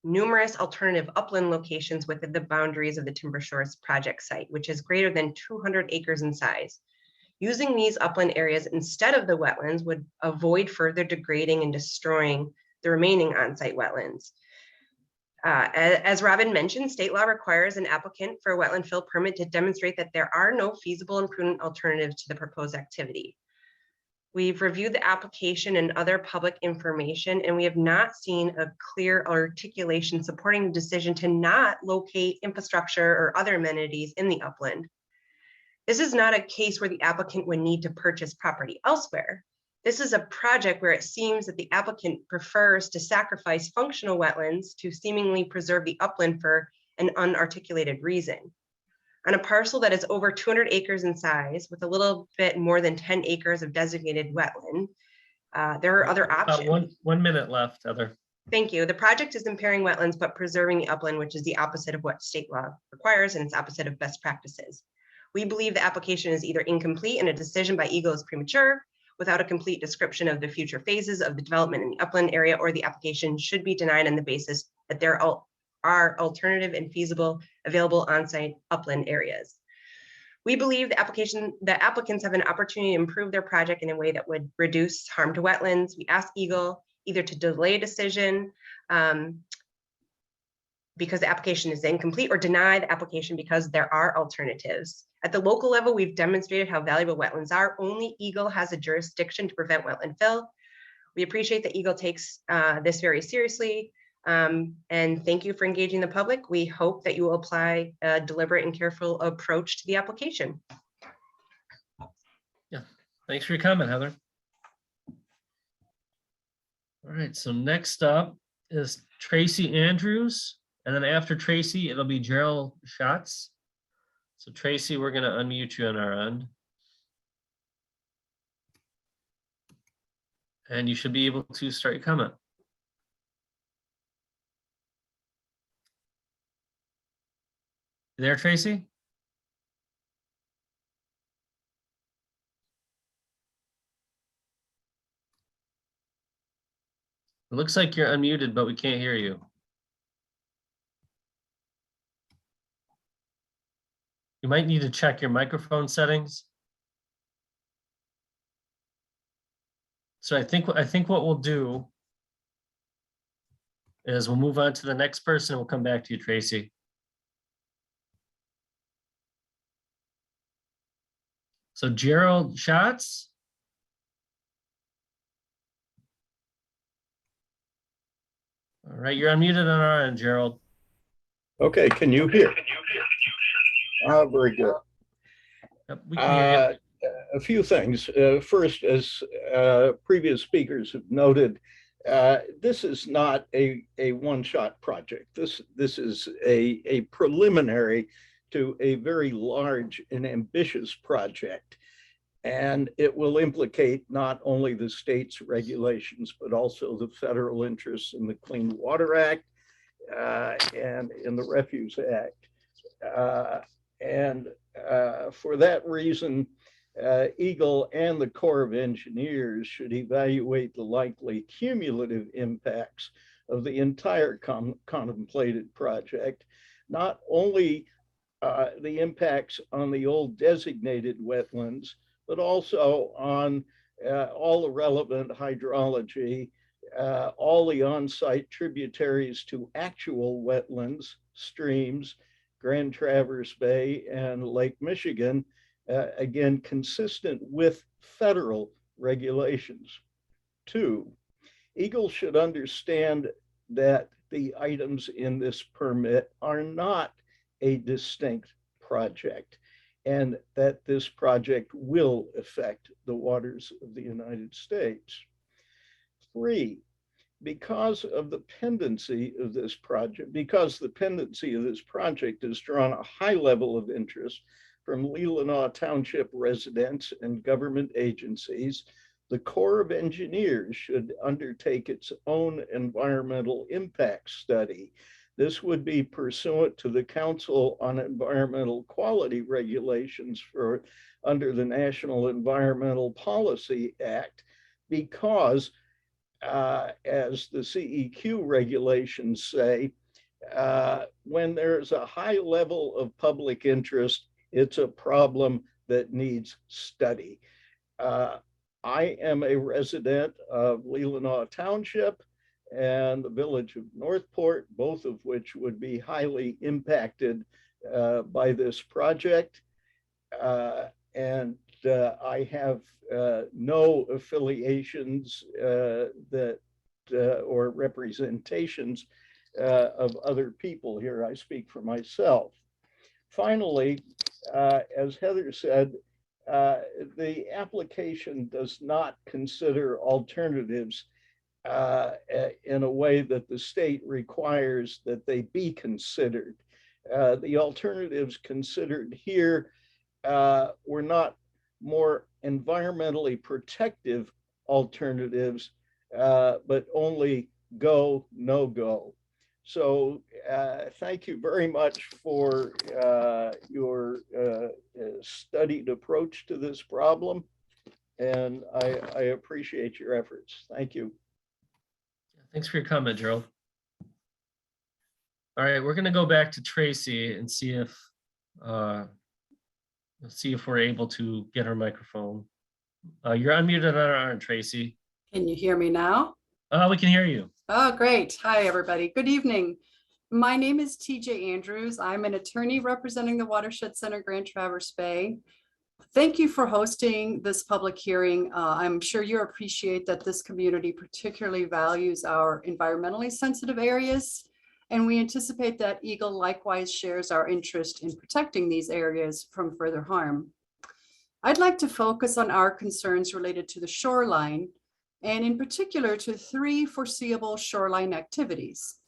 S11: numerous alternative upland locations within the boundaries of the Timber Shores project site, which is greater than 200 acres in size. Using these upland areas instead of the wetlands would avoid further degrading and destroying the remaining on-site wetlands. As Robin mentioned, state law requires an applicant for a wetland fill permit to demonstrate that there are no feasible and prudent alternatives to the proposed activity. We've reviewed the application and other public information, and we have not seen a clear articulation supporting the decision to not locate infrastructure or other amenities in the upland. This is not a case where the applicant would need to purchase property elsewhere. This is a project where it seems that the applicant prefers to sacrifice functional wetlands to seemingly preserve the upland for an unarticulated reason. On a parcel that is over 200 acres in size with a little bit more than 10 acres of designated wetland, there are other options.
S1: One minute left, Heather.
S11: Thank you. The project is impairing wetlands, but preserving the upland, which is the opposite of what state law requires, and it's opposite of best practices. We believe the application is either incomplete and a decision by Eagle is premature without a complete description of the future phases of the development in the upland area, or the application should be denied on the basis that there are alternative and feasible available on-site upland areas. We believe the applicants have an opportunity to improve their project in a way that would reduce harm to wetlands. We ask Eagle either to delay a decision because the application is incomplete, or deny the application because there are alternatives. At the local level, we've demonstrated how valuable wetlands are. Only Eagle has a jurisdiction to prevent wetland fill. We appreciate that Eagle takes this very seriously. And thank you for engaging the public. We hope that you will apply a deliberate and careful approach to the application.
S1: Yeah, thanks for your comment, Heather. All right, so next up is Tracy Andrews, and then after Tracy, it'll be Gerald Schatz. So Tracy, we're gonna unmute you on our end. And you should be able to start your comment. You there, Tracy? It looks like you're unmuted, but we can't hear you. You might need to check your microphone settings. So I think what we'll do is we'll move on to the next person and we'll come back to you, Tracy. So Gerald Schatz. All right, you're unmuted on our end, Gerald.
S12: Okay, can you hear? Very good.
S1: Yep, we can hear you.
S12: A few things. First, as previous speakers have noted, this is not a one-shot project. This is a preliminary to a very large and ambitious project. And it will implicate not only the state's regulations, but also the federal interests in the Clean Water Act and in the Refuse Act. For that reason, Eagle and the Corps of Engineers should evaluate the likely cumulative impacts of the entire contemplated project, not only the impacts on the old designated wetlands, but also on all the relevant hydrology, all the on-site tributaries to actual wetlands, streams, Grand Traverse Bay and Lake Michigan, again, consistent with federal regulations. 2, Eagle should understand that the items in this permit are not a distinct project, and that this project will affect the waters of the United States. 3, because the pendency of this project has drawn a high level of interest from Leelanau Township residents and government agencies, the Corps of Engineers should undertake its own environmental impact study. This would be pursuant to the Council on Environmental Quality Regulations under the National Environmental Policy Act, because as the CEQ regulations say, when there's a high level of public interest, it's a problem that needs study. I am a resident of Leelanau Township and the village of Northport, both of which would be highly impacted by this project. I have no affiliations or representations of other people here. I speak for myself. Finally, as Heather said, the application does not consider alternatives in a way that the state requires that they be considered. The alternatives considered here were not more environmentally protective alternatives, but only go, no go. So thank you very much for your studied approach to this problem. And I appreciate your efforts. Thank you.
S1: Thanks for your comment, Gerald. All right, we're going to go back to Tracy and see if we're able to get her microphone. You're unmuted on our end, Tracy.
S13: Can you hear me now?
S1: We can hear you.
S13: Oh, great. Hi, everybody. Good evening. My name is TJ Andrews. I'm an attorney representing the Watershed Center, Grand Traverse Bay. Thank you for hosting this public hearing. I'm sure you appreciate that this community particularly values our environmentally sensitive areas, and we anticipate that Eagle likewise shares our interest in protecting these areas from further harm. I'd like to focus on our concerns related to the shoreline, and in particular to 3 foreseeable shoreline activities.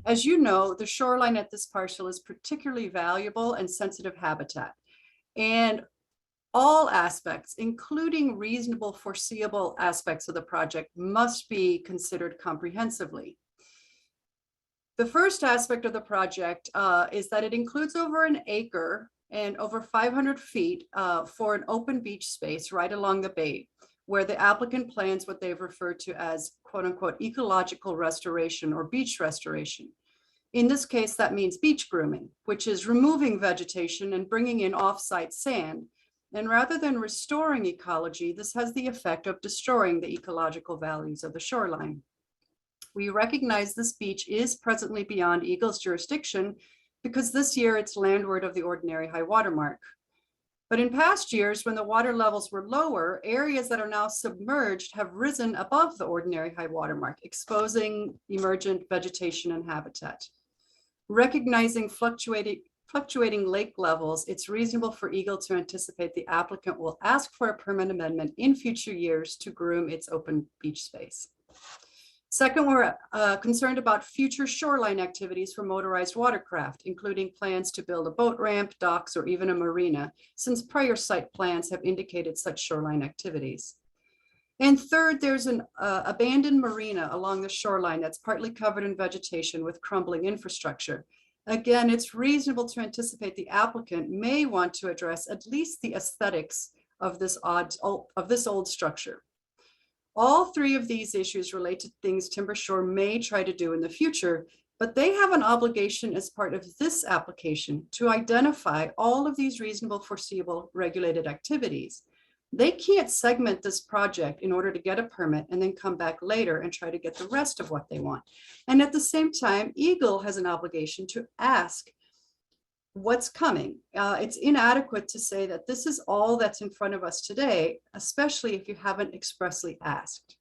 S13: As you know, the shoreline at this parcel is particularly valuable and sensitive habitat. And All aspects, including reasonable foreseeable aspects of the project, must be considered comprehensively. The first aspect of the project is that it includes over an acre and over 500 feet for an open beach space right along the bay, where the applicant plans what they've referred to as quote unquote ecological restoration or beach restoration. In this case, that means beach grooming, which is removing vegetation and bringing in off-site sand. And rather than restoring ecology, this has the effect of destroying the ecological values of the shoreline. We recognize this beach is presently beyond Eagle's jurisdiction because this year it's landward of the ordinary high water mark. But in past years, when the water levels were lower, areas that are now submerged have risen above the ordinary high water mark, exposing emergent vegetation and habitat. Recognizing fluctuating lake levels, it's reasonable for Eagle to anticipate the applicant will ask for a permit amendment in future years to groom its open beach space. Second, we're concerned about future shoreline activities for motorized watercraft, including plans to build a boat ramp, docks, or even a marina, since prior site plans have indicated such shoreline activities. And third, there's an abandoned marina along the shoreline that's partly covered in vegetation with crumbling infrastructure. Again, it's reasonable to anticipate the applicant may want to address at least the aesthetics of this old structure. All three of these issues relate to things Timber Shore may try to do in the future, but they have an obligation as part of this application to identify all of these reasonable, foreseeable, regulated activities. They can't segment this project in order to get a permit and then come back later and try to get the rest of what they want. And at the same time, Eagle has an obligation to ask what's coming. It's inadequate to say that this is all that's in front of us today, especially if you haven't expressly asked.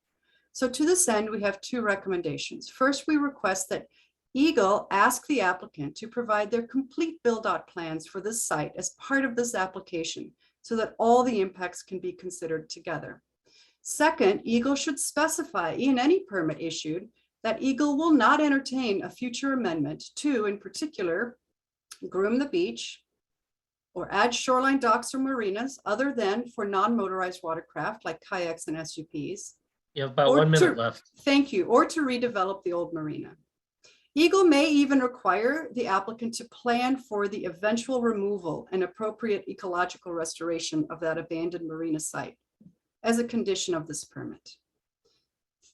S13: So to this end, we have two recommendations. First, we request that Eagle ask the applicant to provide their complete build-out plans for this site as part of this application, so that all the impacts can be considered together. Second, Eagle should specify in any permit issued that Eagle will not entertain a future amendment to, in particular, groom the beach or add shoreline docks or marinas other than for non-motorized watercraft like kayaks and SUPs.
S1: You have about 1 minute left.
S13: Thank you. Or to redevelop the old marina. Eagle may even require the applicant to plan for the eventual removal and appropriate ecological restoration of that abandoned marina site as a condition of this permit.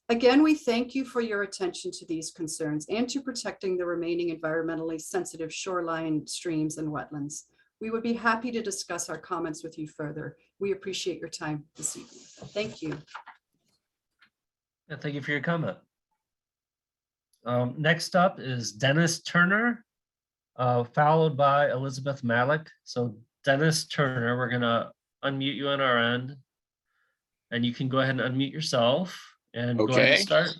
S13: Again, we thank you for your attention to these concerns and to protecting the remaining environmentally sensitive shoreline, streams, and wetlands. We would be happy to discuss our comments with you further. We appreciate your time this evening. Thank you.
S1: Yeah, thank you for your comment. Next up is Dennis Turner, followed by Elizabeth Mallett. So Dennis Turner, we're gonna unmute you on our end, and you can go ahead and unmute yourself and go ahead and start.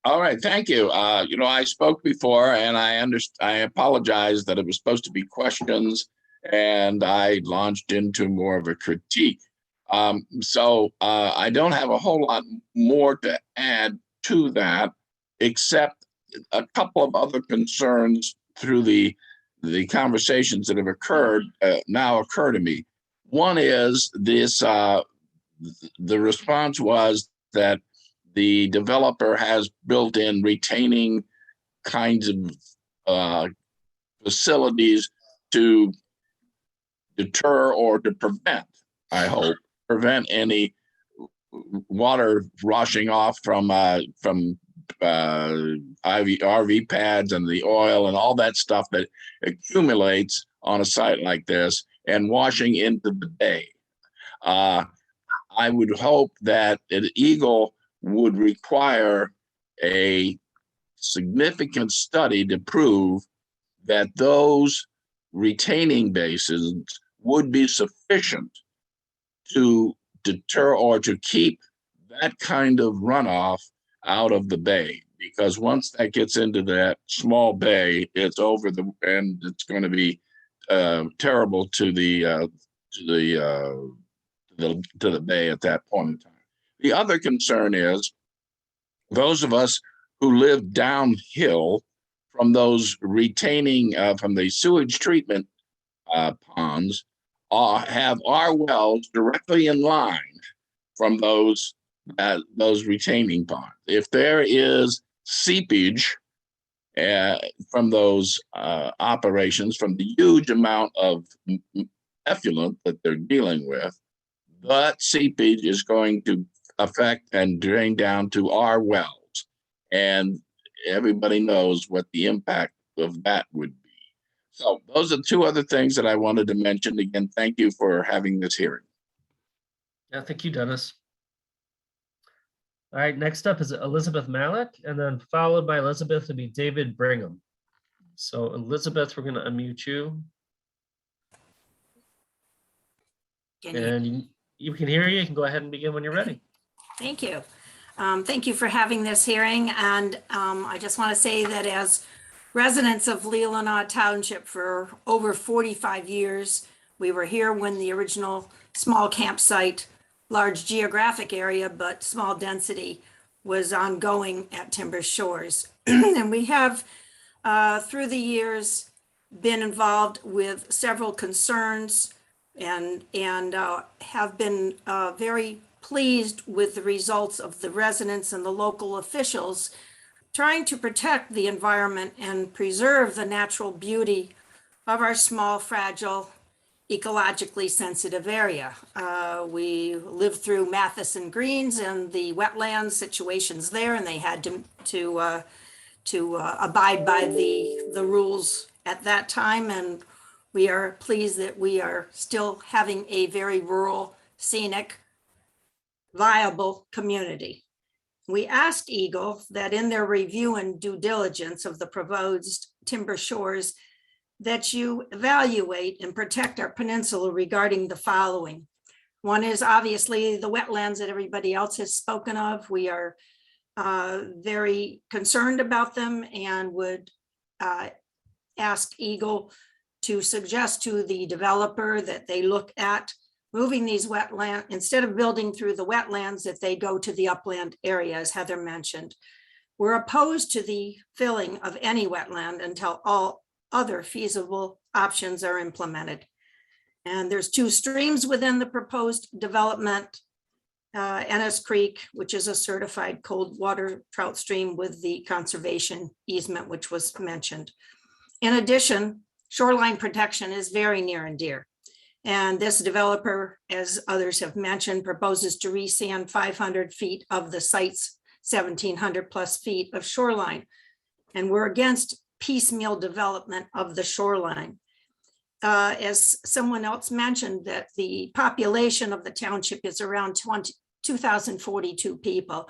S5: All right, thank you. I spoke before, and I apologize that it was supposed to be questions, and I launched into more of a critique. So I don't have a whole lot more to add to that, except a couple of other concerns through the conversations that have occurred now occur to me. One is this: the response was that the developer has built in retaining kinds of facilities to deter or to prevent, I hope, any water washing off from RV pads and the oil and all that stuff that accumulates on a site like this and washing into the bay. I would hope that an Eagle would require a significant study to prove that those retaining basins would be sufficient to deter or to keep that kind of runoff out of the bay, because once that gets into that small bay, it's over and it's going to be terrible to the bay at that point in time. The other concern is those of us who live downhill from those retaining from the sewage treatment ponds have our wells directly in line from those retaining ponds. If there is seepage from those operations, from the huge amount of effluent that they're dealing with, that seepage is going to affect and drain down to our wells. And everybody knows what the impact of that would be. So those are two other things that I wanted to mention. Again, thank you for having this hearing.
S1: Yeah, thank you, Dennis. All right, next up is Elizabeth Mallett, and then followed by Elizabeth will be David Brigham. So Elizabeth, we're going to unmute you. And you can hear you. You can go ahead and begin when you're ready.
S14: Thank you. Thank you for having this hearing. And I just want to say that as residents of Leelanau Township for over 45 years, we were here when the original small campsite, large geographic area, but small density was ongoing at Timber Shores. And we have, through the years, been involved with several concerns and have been very pleased with the results of the residents and the local officials trying to protect the environment and preserve the natural beauty of our small, fragile, ecologically sensitive area. We lived through Matheson Greens and the wetlands situations there, and they had to abide by the rules at that time. And we are pleased that we are still having a very rural, scenic, viable community. We asked Eagle that in their review and due diligence of the proposed Timber Shores, that you evaluate and protect our peninsula regarding the following. One is obviously the wetlands that everybody else has spoken of. We are very concerned about them and would ask Eagle to suggest to the developer that they look at moving these wetlands, instead of building through the wetlands, that they go to the upland area, as Heather mentioned. We're opposed to the filling of any wetland until all other feasible options are implemented. And there's two streams within the proposed development, Ennis Creek, which is a certified cold water trout stream with the conservation easement, which was mentioned. In addition, shoreline protection is very near and dear. And this developer, as others have mentioned, proposes to resand 500 feet of the site's 1,700 plus feet of shoreline. And we're against piecemeal development of the shoreline. As someone else mentioned, that the population of the township is around 2,042 people.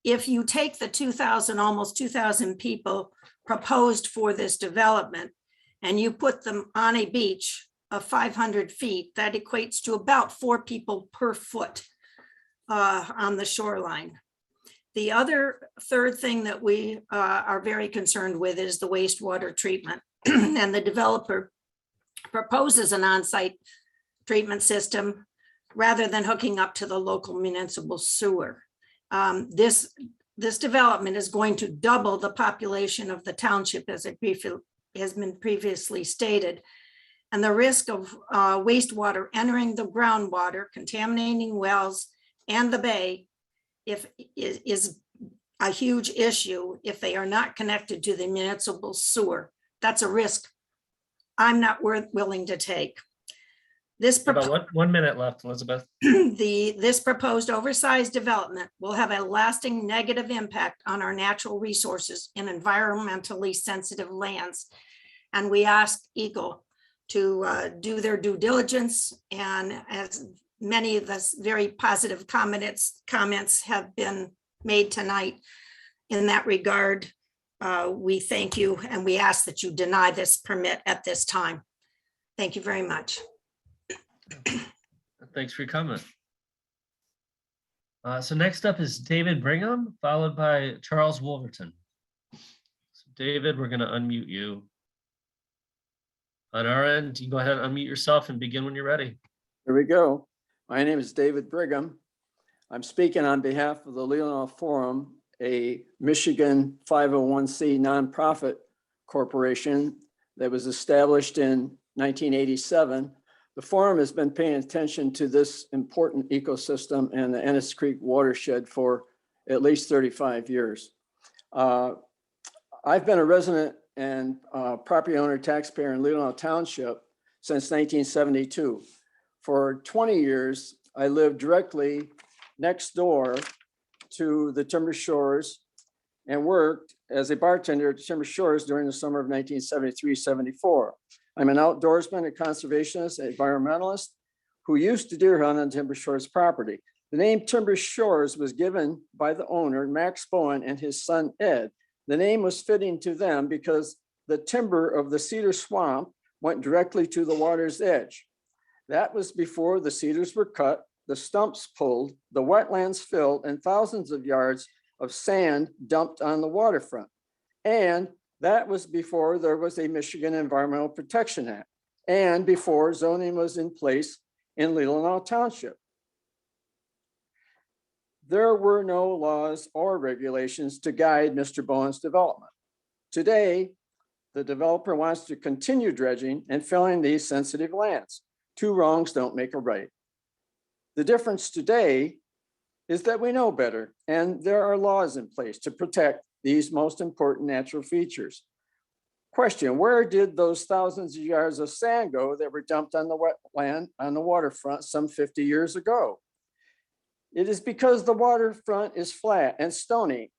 S14: If you take the almost 2,000 people proposed for this development, and you put them on a beach of 500 feet, that equates to about 4 people per foot on the shoreline. The third thing that we are very concerned with is the wastewater treatment. And the developer proposes an on-site treatment system rather than hooking up to the local municipal sewer. This development is going to double the population of the township, as it has been previously stated. And the risk of wastewater entering the groundwater, contaminating wells and the bay is a huge issue if they are not connected to the municipal sewer. That's a risk I'm not willing to take.
S1: About 1 minute left, Elizabeth.
S14: This proposed oversized development will have a lasting negative impact on our natural resources in environmentally sensitive lands. And we ask Eagle to do their due diligence, and as many of the very positive comments have been made tonight in that regard, we thank you and we ask that you deny this permit at this time. Thank you very much.
S1: Thanks for your comment. So next up is David Brigham, followed by Charles Wolverton. So David, we're going to unmute you. On our end, you can go ahead and unmute yourself and begin when you're ready.
S7: Here we go. My name is David Brigham. I'm speaking on behalf of the Leelanau Forum, a Michigan 501c nonprofit corporation that was established in 1987 The forum has been paying attention to this important ecosystem and the Ennis Creek watershed for at least 35 years. I've been a resident and property owner taxpayer in Leelanau Township since 1972. For 20 years, I lived directly next door to the Timber Shores and worked as a bartender at the Timber Shores during the summer of 1973-74. I'm an outdoorsman, a conservationist, an environmentalist who used to deer hunt on Timber Shores property. The name Timber Shores was given by the owner, Max Bowen, and his son, Ed. The name was fitting to them because the timber of the cedar swamp went directly to the water's edge. That was before the cedars were cut, the stumps pulled, the wetlands filled, and thousands of yards of sand dumped on the waterfront. And that was before there was a Michigan Environmental Protection Act and before zoning was in place in Leelanau Township. There were no laws or regulations to guide Mr. Bowen's development. Today, the developer wants to continue dredging and filling these sensitive lands. Two wrongs don't make a right. The difference today is that we know better and there are laws in place to protect these most important natural features. Question, where did those thousands of yards of sand go that were dumped on the wetland on the waterfront some 50 years ago? It is because the waterfront is flat and stony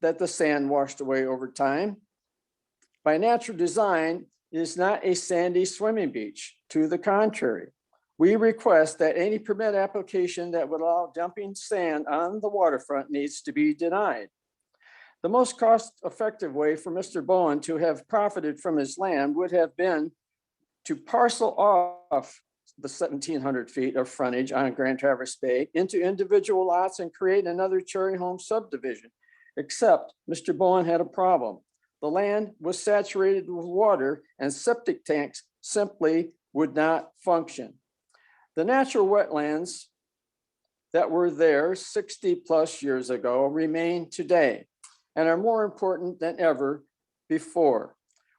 S7: that the sand washed away over time. By natural design, it is not a sandy swimming beach. To the contrary, we request that any permit application that would allow dumping sand on the waterfront needs to be denied. The most cost-effective way for Mr. Bowen to have profited from his land would have been to parcel off the 1,700 feet of frontage on Grand Traverse Bay into individual lots and create another Cherry Home subdivision. Except Mr. Bowen had a problem. The land was saturated with water and septic tanks simply would not function. The natural wetlands that were there 60 plus years ago remain today and are more important than ever before.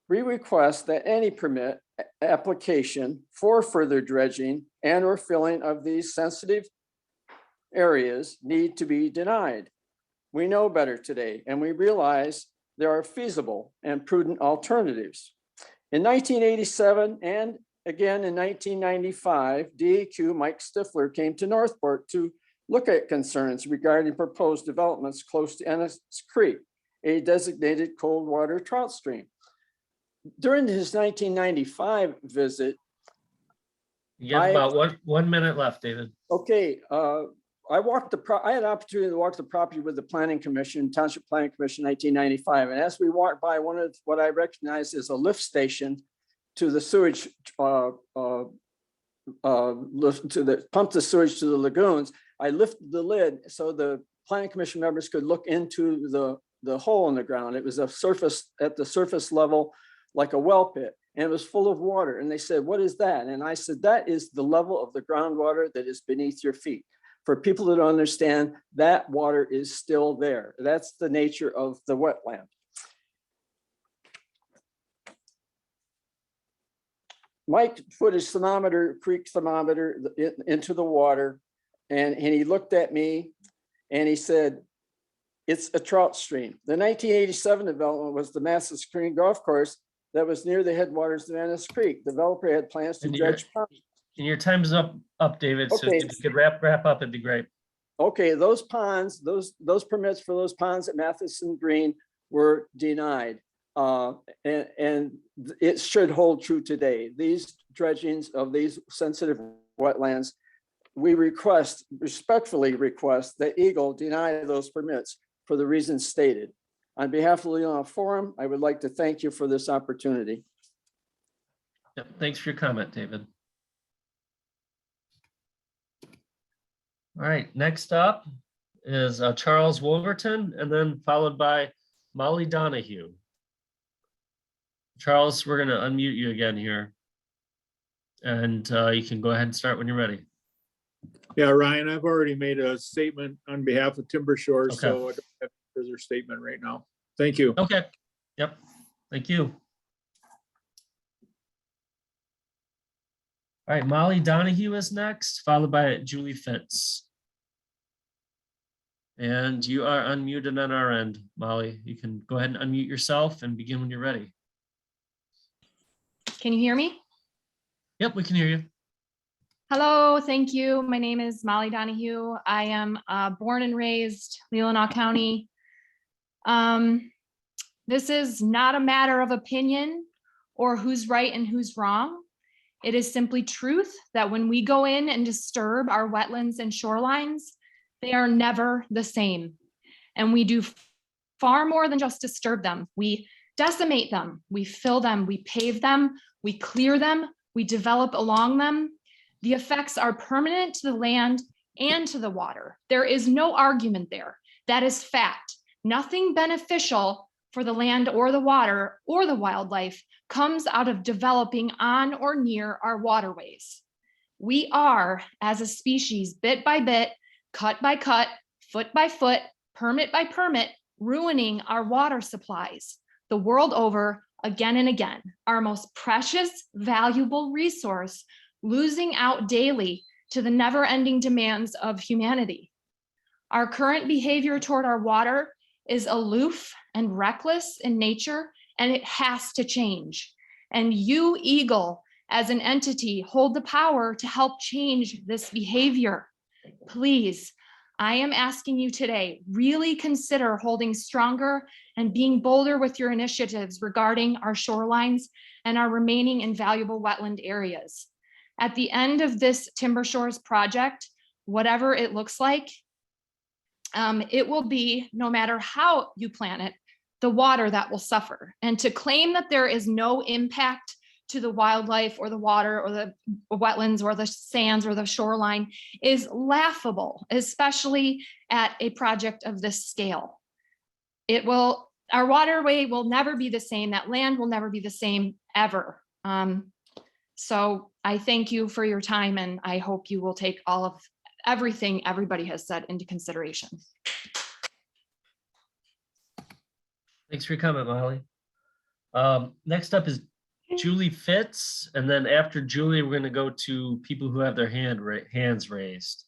S7: We request that any permit application for further dredging and or filling of these sensitive areas need to be denied. We know better today and we realize there are feasible and prudent alternatives. In 1987 and again in 1995, DEQ Mike Stifler came to Northport to look at concerns regarding proposed developments close to Ennis Creek, a designated cold water trout stream. During his 1995 visit,
S1: You have about 1 minute left, David.
S7: okay, I had an opportunity to walk the property with the Planning Commission, Township Planning Commission, 1995. And as we walked by one of what I recognized as a lift station to the sewage, pump the sewage to the lagoons, I lifted the lid so the Planning Commission members could look into the hole in the ground. It was a surface at the surface level, like a well pit, and it was full of water. And they said, "What is that?" And I said, "That is the level of the groundwater that is beneath your feet." For people that don't understand, that water is still there. That's the nature of the wetland. Mike put his creek thermometer into the water, and he looked at me and he said, "It's a trout stream." The 1987 development was the Massive Screen Golf Course that was near the headwaters of Ennis Creek. The developer had plans to dredge ponds.
S1: And your time's up, David. So
S7: Okay.
S1: if you could wrap up, it'd be great.
S7: Okay, those ponds, those permits for those ponds at Matheson Green were denied. And it should hold true today. These dredgings of these sensitive wetlands, we respectfully request that Eagle deny those permits for the reasons stated. On behalf of the Leelanau Forum, I would like to thank you for this opportunity.
S1: Yep, thanks for your comment, David. All right, next up is Charles Wolverton, and then followed by Molly Donahue. Charles, we're going to unmute you again here. And you can go ahead and start when you're ready.
S4: Yeah, Ryan, I've already made a statement on behalf of Timber Shores,
S1: Okay.
S4: so I don't have a further statement right now. Thank you.
S1: Okay, yep, thank you. All right, Molly Donahue is next, followed by Julie Fitz. And you are unmuted on our end, Molly. You can go ahead and unmute yourself and begin when you're ready.
S15: Can you hear me?
S1: Yep, we can hear you.
S15: Hello, thank you. My name is Molly Donahue. I am born and raised Leelanau County. This is not a matter of opinion or who's right and who's wrong. It is simply truth that when we go in and disturb our wetlands and shorelines, they are never the same. And we do far more than just disturb them. We decimate them, we fill them, we pave them, we clear them, we develop along them. The effects are permanent to the land and to the water. There is no argument there. That is fact. Nothing beneficial for the land or the water or the wildlife comes out of developing on or near our waterways. We are, as a species, bit by bit, cut by cut, foot by foot, permit by permit, ruining our water supplies the world over again and again. Our most precious, valuable resource losing out daily to the never-ending demands of humanity. Our current behavior toward our water is aloof and reckless in nature, and it has to change. And you, Eagle, as an entity, hold the power to help change this behavior. Please, I am asking you today, really consider holding stronger and being bolder with your initiatives regarding our shorelines and our remaining invaluable wetland areas. At the end of this Timber Shores project, whatever it looks like, it will be, no matter how you plan it, the water that will suffer. And to claim that there is no impact to the wildlife or the water or the wetlands or the sands or the shoreline is laughable, especially at a project of this scale. Our waterway will never be the same. That land will never be the same ever. So I thank you for your time, and I hope you will take all of everything everybody has said into consideration.
S1: Thanks for your comment, Molly. Next up is Julie Fitz, and then after Julie, we're going to go to people who have their hands raised.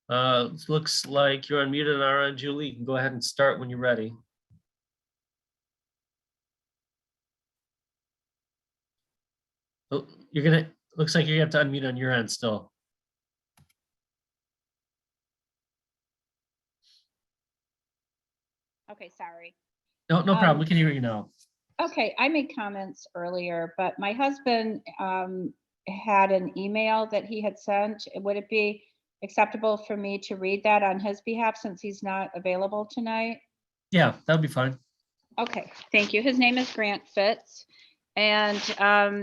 S1: Looks like you're unmuted on our end, Julie. You can go ahead and start when you're ready. Oh, looks like you have to unmute on your end still.
S9: Okay, sorry.
S1: No problem. We can hear you now.
S9: Okay, I made comments earlier, but my husband had an email that he had sent. Would it be acceptable for me to read that on his behalf since he's not available tonight?
S1: Yeah, that'll be fine.
S9: Okay, thank you. His name is Grant Fitz. And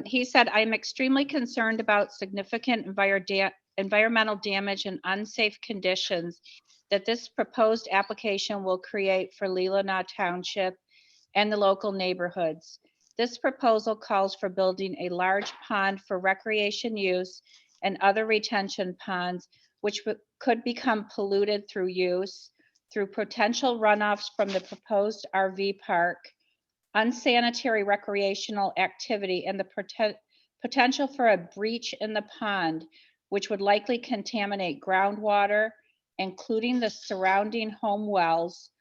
S9: he said, I'm extremely concerned about significant environmental damage and unsafe conditions that this proposed application will create for Leelanau Township and the local neighborhoods. This proposal calls for building a large pond for recreation use and other retention ponds, which could become polluted through use, through potential runoffs from the proposed RV park, unsanitary recreational activity, and the potential for a breach in the pond, which would likely contaminate groundwater, including the surrounding home wells,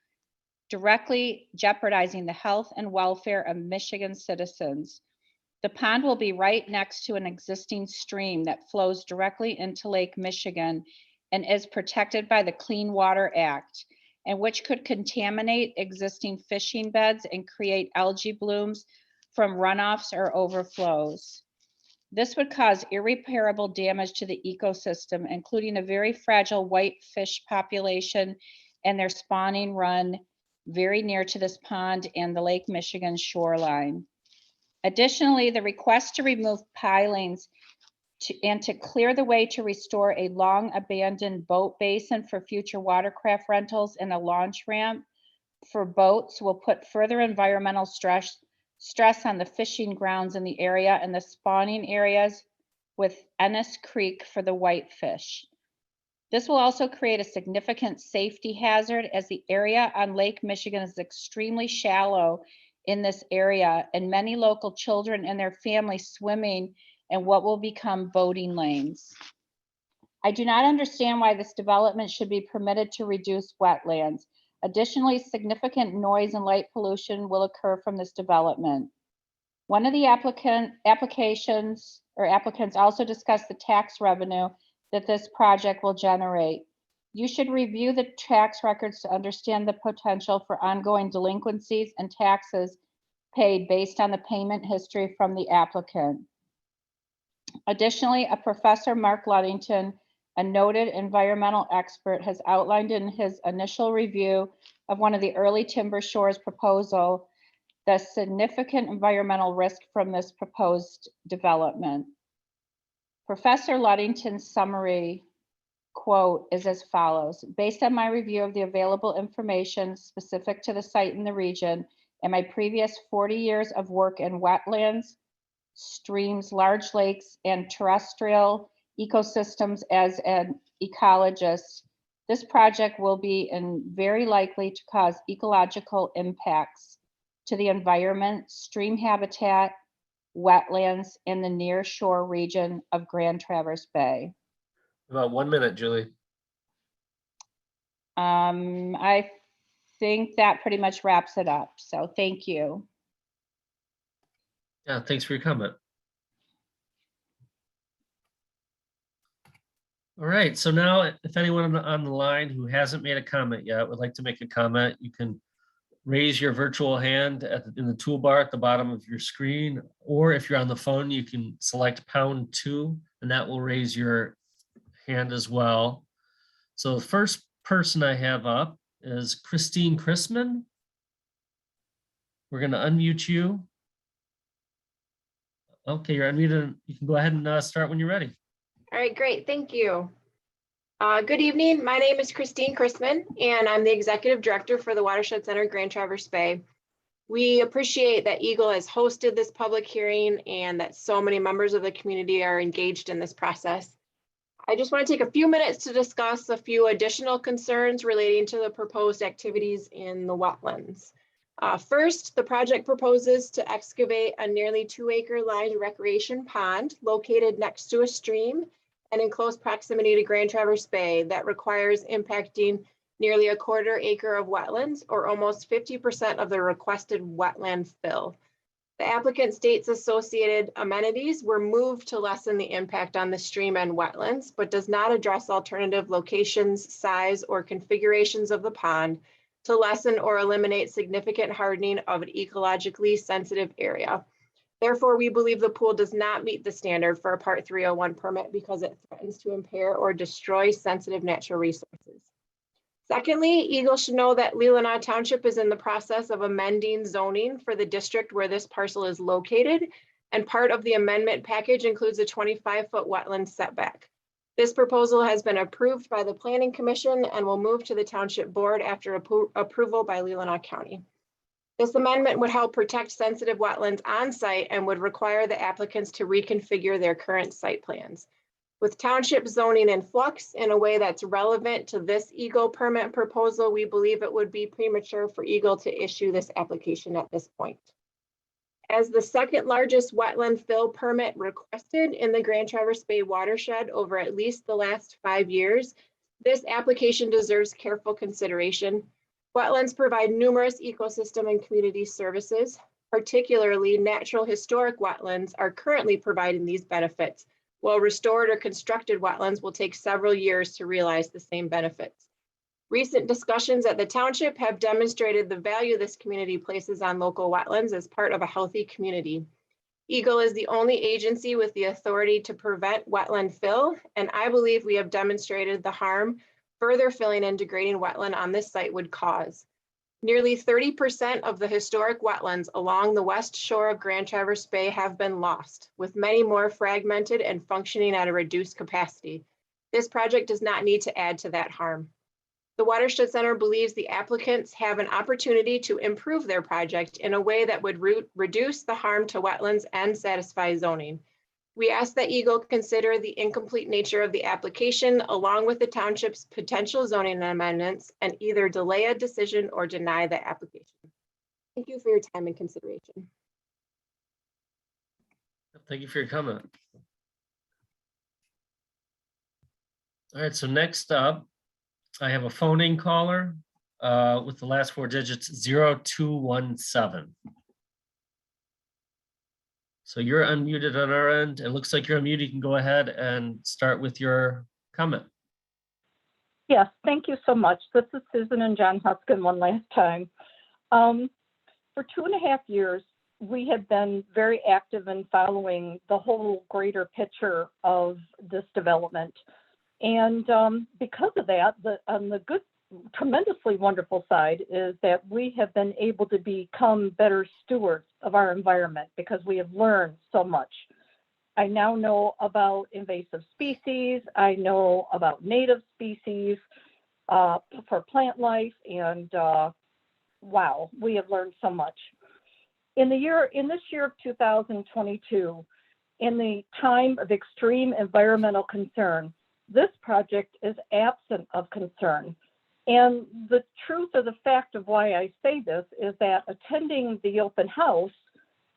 S9: directly jeopardizing the health and welfare of Michigan citizens. The pond will be right next to an existing stream that flows directly into Lake Michigan and is protected by the Clean Water Act, and which could contaminate existing fishing beds and create algae blooms from runoffs or overflows. This would cause irreparable damage to the ecosystem, including a very fragile whitefish population and their spawning run very near to this pond and the Lake Michigan shoreline. Additionally, the request to remove pilings and to clear the way to restore a long abandoned boat basin for future watercraft rentals and a launch ramp for boats will put further environmental stress on the fishing grounds in the area and the spawning areas with Ennis Creek for the whitefish. This will also create a significant safety hazard as the area on Lake Michigan is extremely shallow in this area and many local children and their families swimming in what will become boating lanes. I do not understand why this development should be permitted to reduce wetlands. Additionally, significant noise and light pollution will occur from this development. One of the applicants also discussed the tax revenue that this project will generate. You should review the tax records to understand the potential for ongoing delinquencies and taxes paid based on the payment history from the applicant. Additionally, a Professor Mark Ludington, a noted environmental expert, has outlined in his initial review of one of the early Timber Shores proposal the significant environmental risk from this proposed development. Professor Ludington's summary quote is as follows: based on my review of the available information specific to the site in the region and my previous 40 years of work in wetlands, streams, large lakes, and terrestrial ecosystems as an ecologist, this project will be very likely to cause ecological impacts to the environment, stream habitat, wetlands in the near shore region of Grand Traverse Bay.
S1: About 1 minute, Julie.
S9: I think that pretty much wraps it up. So thank you.
S1: Yeah, thanks for your comment. All right, so now if anyone on the line who hasn't made a comment yet would like to make a comment, you can raise your virtual hand in the toolbar at the bottom of your screen, or if you're on the phone, you can select #2 and that will raise your hand as well. So the first person I have up is Christine Chrisman. We're going to unmute you. Okay, you're unmuted. You can go ahead and start when you're ready.
S16: All right, great. Thank you. Good evening. My name is Christine Chrisman, and I'm the Executive Director for the Watershed Center, Grand Traverse Bay. We appreciate that Eagle has hosted this public hearing and that so many members of the community are engaged in this process. I just want to take a few minutes to discuss a few additional concerns relating to the proposed activities in the wetlands. First, the project proposes to excavate a nearly 2-acre lined recreation pond located next to a stream and in close proximity to Grand Traverse Bay that requires impacting nearly 1/4 acre of wetlands, or almost 50% of the requested wetland fill. The applicant states associated amenities were moved to lessen the impact on the stream and wetlands, but does not address alternative locations, size, or configurations of the pond to lessen or eliminate significant hardening of an ecologically sensitive area. Therefore, we believe the pool does not meet the standard for a Part 301 permit because it threatens to impair or destroy sensitive natural resources. Secondly, Eagle should know that Leelanau Township is in the process of amending zoning for the district where this parcel is located, and part of the amendment package includes a 25-foot wetland setback. This proposal has been approved by the Planning Commission and will move to the Township Board after approval by Leelanau County. This amendment would help protect sensitive wetlands on site and would require the applicants to reconfigure their current site plans. With township zoning in flux in a way that's relevant to this Eagle permit proposal, we believe it would be premature for Eagle to issue this application at this point. As the second largest wetland fill permit requested in the Grand Traverse Bay watershed over at least the last 5 years, this application deserves careful consideration. Wetlands provide numerous ecosystem and community services. Particularly, natural historic wetlands are currently providing these benefits, while restored or constructed wetlands will take several years to realize the same benefits. Recent discussions at the township have demonstrated the value this community places on local wetlands as part of a healthy community. Eagle is the only agency with the authority to prevent wetland fill, and I believe we have demonstrated the harm further filling and degrading wetland on this site would cause. Nearly 30% of the historic wetlands along the west shore of Grand Traverse Bay have been lost, with many more fragmented and functioning at a reduced capacity. This project does not need to add to that harm. The Watershed Center believes the applicants have an opportunity to improve their project in a way that would reduce the harm to wetlands and satisfy zoning. We ask that Eagle consider the incomplete nature of the application along with the township's potential zoning amendments and either delay a decision or deny the application. Thank you for your time and consideration.
S1: Thank you for your comment. All right, so next up, I have a phone-in caller with the last four digits 0217. So you're unmuted on our end. It looks like you're unmuted. You can go ahead and start with your comment.
S6: Yes, thank you so much. This is Susan and John Huskin one last time. For 2.5 years, we have been very active in following the whole greater picture of this development. And because of that, on the good, tremendously wonderful side is that we have been able to become better stewards of our environment because we have learned so much. I now know about invasive species. I know about native species for plant life, and wow, we have learned so much. In this year of 2022, in the time of extreme environmental concern, this project is absent of concern. And the truth of the fact of why I say this is that attending the open house,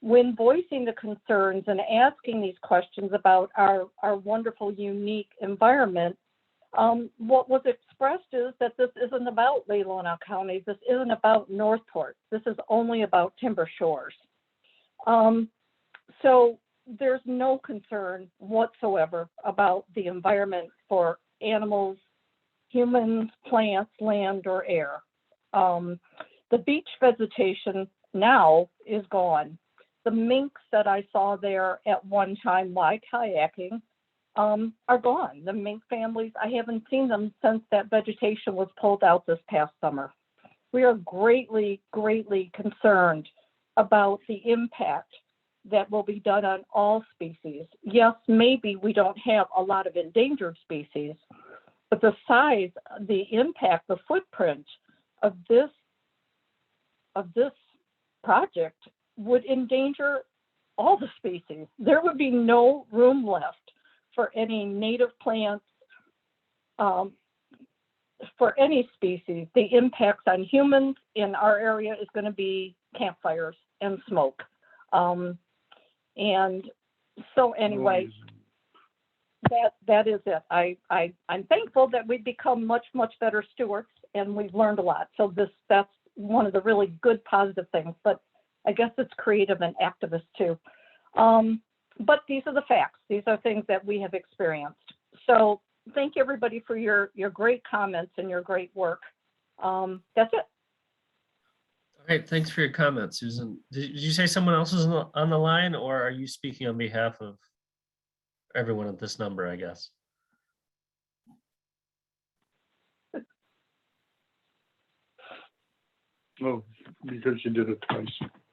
S6: when voicing the concerns and asking these questions about our wonderful, unique environment, what was expressed is that this isn't about Leelanau County. This isn't about Northport. This is only about Timber Shores. So there's no concern whatsoever about the environment for animals, humans, plants, land, or air. The beach vegetation now is gone. The minks that I saw there at one time while kayaking are gone. The mink families, I haven't seen them since that vegetation was pulled out this past summer. We are greatly, greatly concerned about the impact that will be done on all species. Yes, maybe we don't have a lot of endangered species, but the size, the impact, the footprint of this project would endanger all the species. There would be no room left for any native plants, for any species. The impacts on humans in our area is going to be campfires and smoke. And so anyway, that is it. I'm thankful that we've become much, much better stewards and we've learned a lot. So that's one of the really good positive things, but I guess it's creative and activist too. But these are the facts. These are things that we have experienced. So thank you everybody for your great comments and your great work. That's it.
S1: All right, thanks for your comment, Susan. Did you say someone else is on the line, or are you speaking on behalf of everyone at this number, I guess?
S8: Oh, because you did it twice.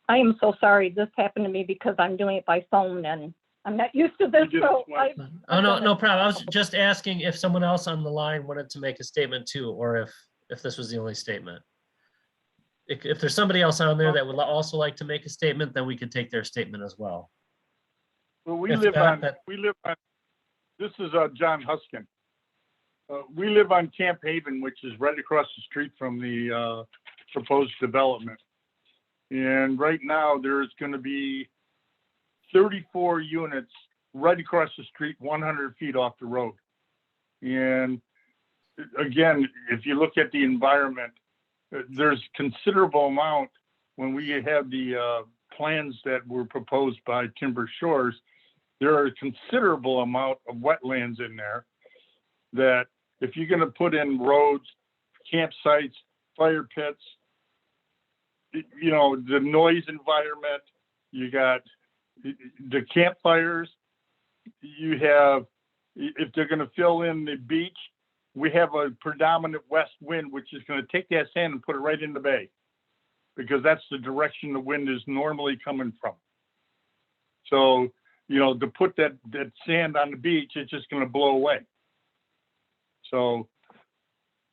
S6: I am so sorry. This happened to me because I'm doing it by phone and I'm not used to this. So
S1: Oh, no problem. I was just asking if someone else on the line wanted to make a statement too, or if this was the only statement. If there's somebody else on there that would also like to make a statement, then we could take their statement as well.
S8: Well, we live on, this is John Huskin. We live on Camp Haven, which is right across the street from the proposed development. And right now there's going to be 34 units right across the street, 100 feet off the road. And again, if you look at the environment, there's considerable amount when we have the plans that were proposed by Timber Shores, there are a considerable amount of wetlands in there that if you're going to put in roads, campsites, fire pits, you know, the noise environment, you got the campfires, you have, if they're going to fill in the beach, we have a predominant west wind, which is going to take that sand and put it right in the bay because that's the direction the wind is normally coming from. So, you know, to put that sand on the beach, it's just going to blow away. So,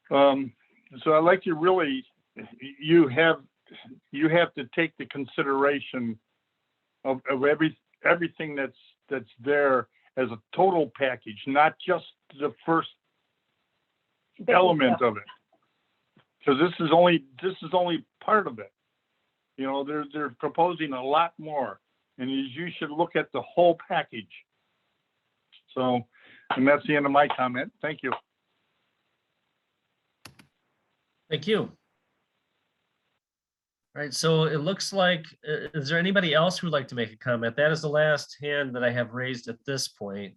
S8: so I like to really, you have to take the consideration of everything that's there as a total package, not just the first element of it, because this is only part of it. You know, they're proposing a lot more, and you should look at the whole package. So, and that's the end of my comment. Thank you.
S1: Thank you. All right, so it looks like, is there anybody else who would like to make a comment? That is the last hand that I have raised at this point.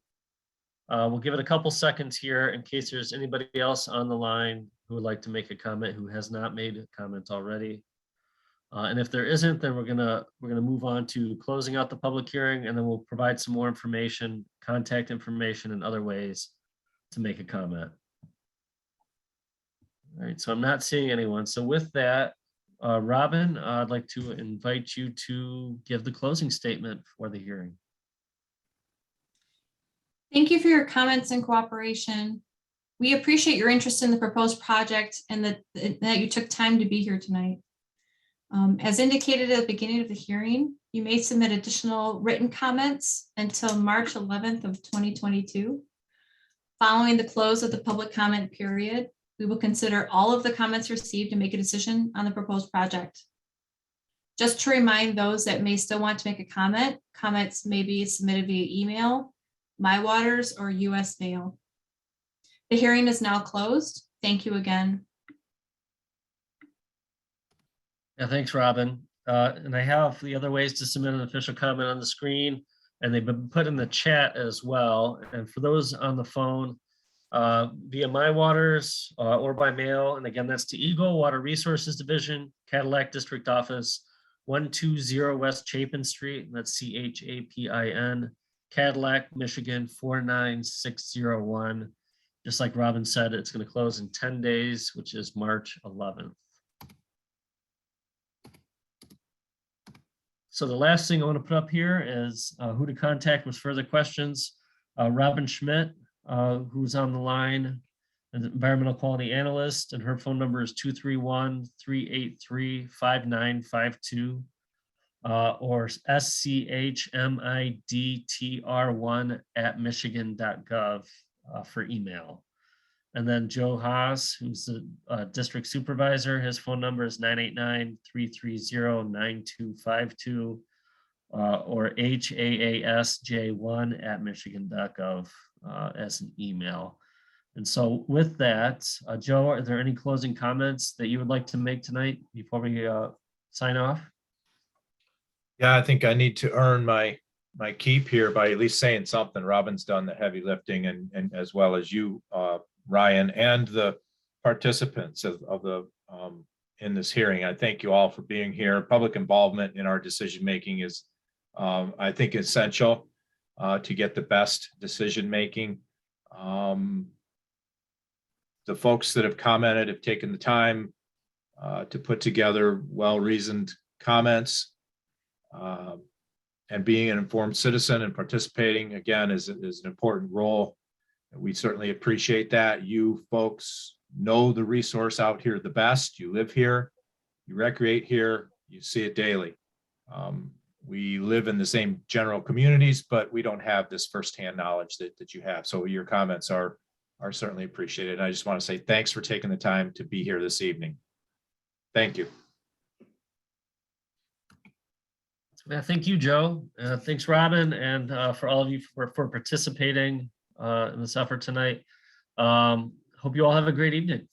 S1: We'll give it a couple seconds here in case there's anybody else on the line who would like to make a comment who has not made a comment already. And if there isn't, then we're gonna move on to closing out the public hearing, and then we'll provide some more information, contact information, and other ways to make a comment. All right, so I'm not seeing anyone. So with that, Robin, I'd like to invite you to give the closing statement for the hearing.
S3: Thank you for your comments and cooperation. We appreciate your interest in the proposed project and that you took time to be here tonight. As indicated at the beginning of the hearing, you may submit additional written comments until March 11th of 2022. Following the close of the public comment period, we will consider all of the comments received and make a decision on the proposed project. Just to remind those that may still want to make a comment, comments may be submitted via email, MyWaters, or US mail. The hearing is now closed. Thank you again.
S1: Yeah, thanks, Robin. And I have the other ways to submit an official comment on the screen, and they've been put in the chat as well. And for those on the phone, via MyWaters or by mail, and again, that's to Eagle Water Resources Division, Cadillac District Office, 120 West Chapin Street, that's CHAPIN, Cadillac, Michigan, 49601. Just like Robin said, it's going to close in 10 days, which is March 11th. So the last thing I want to put up here is who to contact with further questions. Robin Schmidt, who's on the line, an environmental quality analyst, and her phone number is 231-383-5952, or schmidtr1@michigan.gov for email. And then Joe Haas, who's the district supervisor, his phone number is 989-330-9252, or haasj1@michigan.gov as an email. And so with that, Joe, are there any closing comments that you would like to make tonight before we sign off?
S2: Yeah, I think I need to earn my keep here by at least saying something. Robin's done the heavy lifting, and as well as you, Ryan, and the participants of the in this hearing. I thank you all for being here. Public involvement in our decision making is, I think, essential to get the best decision making. The folks that have commented have taken the time to put together well-reasoned comments, and being an informed citizen and participating, again, is an important role. We certainly appreciate that. You folks know the resource out here the best. You live here, you recreate here, you see it daily. We live in the same general communities, but we don't have this firsthand knowledge that you have. So your comments are certainly appreciated. And I just want to say thanks for taking the time to be here this evening. Thank you.
S1: Thank you, Joe. Thanks, Robin, and for all of you for participating in this effort tonight. Hope you all have a great evening.